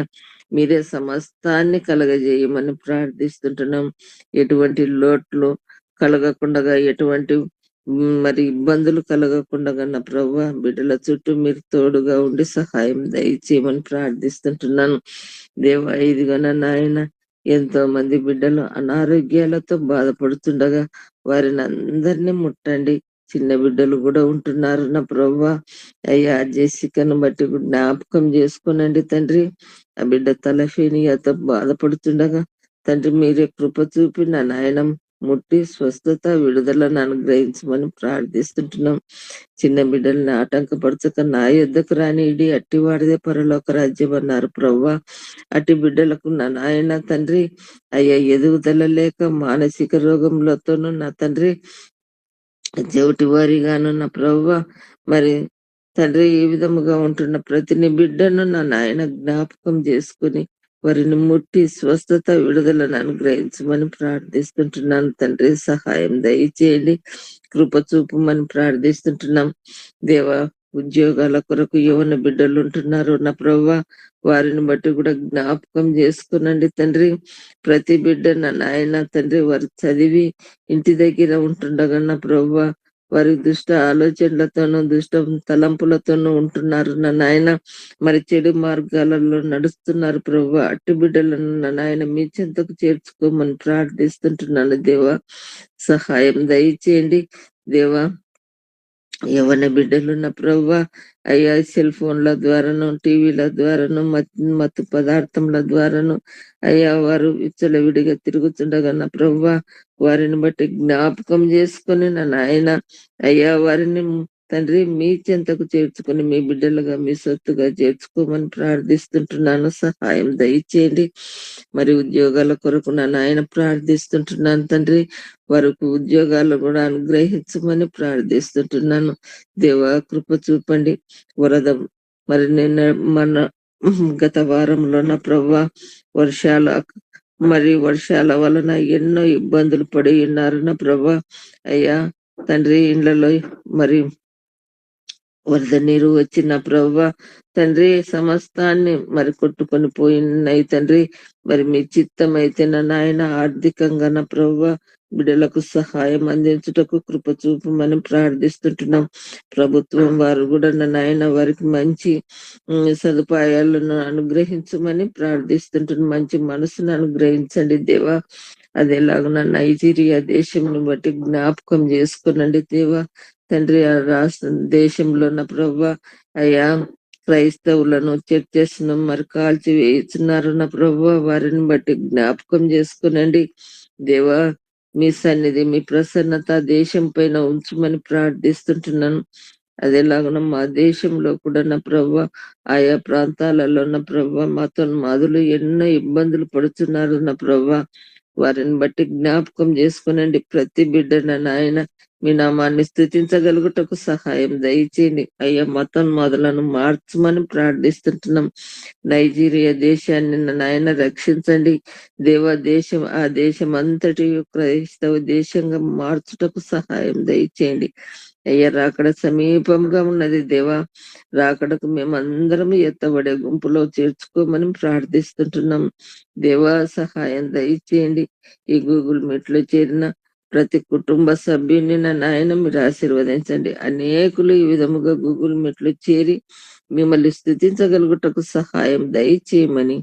మీరే సమస్తాన్ని కలగజేయమని ప్రార్థిస్తుంటున్నాం. ఎటువంటి లోట్లు కలగకుండా, ఎటువంటి మరి ఇబ్బందులు కలగకుండా నా ప్రభువా బిడ్డల చుట్టూ మీరు తోడుగా ఉండి సహాయం దయచేయమని ప్రార్థిస్తుంటున్నాను దేవా. ఇదిగో నా నాయన ఎంతో మంది బిడ్డలు అనారోగ్యాలతో బాధపడుతుండగా వారిని అందరినీ ముట్టండి. చిన్న బిడ్డలు కూడా ఉంటున్నారు నా ప్రభువా. అయ్యా జెసికను బట్టి జ్ఞాపకం చేసుకోనండి తండ్రి. ఆ బిడ్డ తలఫేనియాతో బాధపడుతుండగా తండ్రి మీరే కృప చూపి నా నాయన ముట్టి స్వస్థత విడుదలను అనుగ్రహించమని ప్రార్థిస్తుంటున్నాం. చిన్న బిడ్డల్ని ఆటంకపరచక నా యుద్ధకు రానిడి అట్టివాడిదే పరలోక రాజ్యం అన్నారు ప్రభువా. అట్టి బిడ్డలకు నా నాయన తండ్రి అయ్యా ఎదుగుదల లేక మానసిక రోగంలతోనూ నా తండ్రి చెవిటి వారిగాను నా ప్రభువా మరి తండ్రి ఈ విధముగా ఉంటున్న ప్రతిని బిడ్డను నా నాయన జ్ఞాపకం చేసుకుని వారిని ముట్టి స్వస్థత విడుదలను అనుగ్రహించమని ప్రార్థిస్తుంటున్నాను తండ్రి. సహాయం దయచేయండి, కృప చూపమని ప్రార్థిస్తుంటున్నాం దేవా. ఉద్యోగాల కొరకు యవన బిడ్డలు ఉంటున్నారు నా ప్రభువా. వారిని బట్టి కూడా జ్ఞాపకం చేసుకునండి తండ్రి. ప్రతి బిడ్డ నా నాయన తండ్రి వారు చదివి ఇంటి దగ్గర ఉంటుండగా నా ప్రభువా వారి దుష్ట ఆలోచనలతోనూ దుష్ట తలంపులతోనూ ఉంటున్నారు నా నాయన. మరి చెడు మార్గాలలో నడుస్తున్నారు ప్రభు. అట్టి బిడ్డలను నా నాయన మీ చెంతకు చేర్చుకోమని ప్రార్థిస్తుంటున్నాను దేవా. సహాయం దయచేయండి దేవా. యవన బిడ్డలు నా ప్రభువా అయ్యా సెల్ ఫోన్ల ద్వారాను టీవీల ద్వారాను మత్తు పదార్థముల ద్వారాను అయ్యా వారు విచ్చలవిడిగా తిరుగుతుండగా నా ప్రభువా వారిని బట్టి జ్ఞాపకం చేసుకొని నా నాయన అయ్యా వారిని తండ్రి మీ చెంతకు చేర్చుకుని మీ బిడ్డలుగా మీ సొత్తుగా చేర్చుకోమని ప్రార్థిస్తుంటున్నాను. సహాయం దయచేయండి. మరి ఉద్యోగాల కొరకు నా నాయన ప్రార్థిస్తుంటున్నాను తండ్రి. వారికి ఉద్యోగాలు కూడా అనుగ్రహించమని ప్రార్థిస్తుంటున్నాను దేవా. కృప చూపండి. వరద మరి నిన్న మన గత వారంలో నా ప్రభువా వర్షాల వలన ఎన్నో ఇబ్బందులు పడి ఉన్నారు నా ప్రభువా. అయ్యా తండ్రి ఇండ్లలో మరి వరద నీరు వచ్చిన ప్రభువా తండ్రి సమస్తాన్ని మరి కొట్టుకొని పోయినాయి తండ్రి. మరి మీ చిత్తం అయితే నా నాయన ఆర్థికంగా నా ప్రభువా బిడ్డలకు సహాయం అందించుటకు కృప చూపమని ప్రార్థిస్తుంటున్నాం. ప్రభుత్వం వారు కూడా నా నాయన వారికి మంచి సదుపాయాలను అనుగ్రహించమని ప్రార్థిస్తుంటున్నాం. మంచి మనసును అనుగ్రహించండి దేవా. అదేలాగా నైజీరియా దేశంను బట్టి జ్ఞాపకం చేసుకునండి దేవా తండ్రి. ఆ రాష్ట్ర దేశంలో నా ప్రభువా అయ్యా క్రైస్తవులను చర్చెస్ ను మరి కాల్చి వేస్తున్నారు నా ప్రభువా. వారిని బట్టి జ్ఞాపకం చేసుకునండి దేవా. మీ సన్నిధి మీ ప్రసన్నత దేశం పైన ఉంచమని ప్రార్థిస్తుంటున్నాను. అదేలాగా మా దేశంలో కూడా నా ప్రభువా ఆయా ప్రాంతాలలో నా ప్రభువా మాదులు ఎన్నో ఇబ్బందులు పడుతున్నారు నా ప్రభువా. వారిని బట్టి జ్ఞాపకం చేసుకునండి. ప్రతి బిడ్డ నా నాయన మీ నామాన్ని స్థుతించగలుగుటకు సహాయం దయచేయండి అయ్యా. మతం మొదలను మార్చమని ప్రార్థిస్తుంటున్నాం. నైజీరియా దేశాన్ని నాయన రక్షించండి దేవ. ఆ దేశం అంతటి క్రైస్తవ దేశంగా మార్చుటకు సహాయం దయచేయండి అయ్యా. రాకడ సమీపంగా ఉన్నది దేవా. రాకడకు మేమందరం ఎత్తబడే గుంపులో చేర్చుకోమని ప్రార్థిస్తుంటున్నాం దేవా. సహాయం దయచేయండి. ఈ గూగుల్ మీట్లో చేరిన ప్రతి కుటుంబ సభ్యుని నాయన మీరు ఆశీర్వదించండి. అనేకులు ఈ విధముగా గూగుల్ మీట్లో చేరి మిమ్మల్ని స్థుతించగలుగుటకు సహాయం దయచేయమని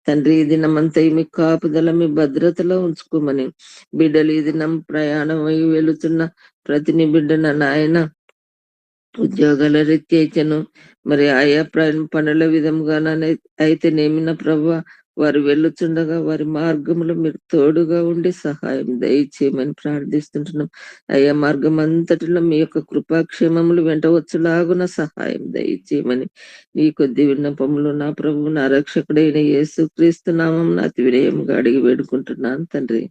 తండ్రి, ఈ దినమంతా మీ కాపుదల మీ భద్రతలో ఉంచుకోమని, బిడ్డలు ఈ దినం ప్రయాణం అయి వెళుతున్న ప్రతి బిడ్డన నాయన ఉద్యోగాల రీత్యాను మరి ఆయా పనుల విధంగా అయితేనేమి నా ప్రభువా, వారు వెళ్ళుచుండగా వారి మార్గంలో మీరు తోడుగా ఉండి సహాయం దయచేయమని ప్రార్థిస్తుంటున్నాం అయ్యా. మార్గం అంతటిలో మీ యొక్క కృపాక్షేమములు వెంట వచ్చులాగున సహాయం దయచేయమని నీ కొద్ది విన్నపములు నా ప్రభువు నా రక్షకుడైన యేసు క్రీస్తు నామం అతి వినయముగా అడిగి వేడుకుంటున్నాను తండ్రి.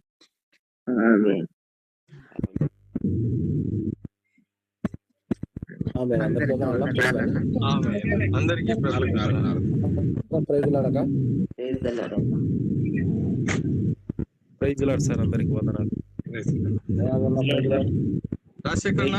ఆమేన్. అందరికీ ప్రైజ్ లార్డ్ సార్, అందరికి వందనాలు. రాజశేఖర్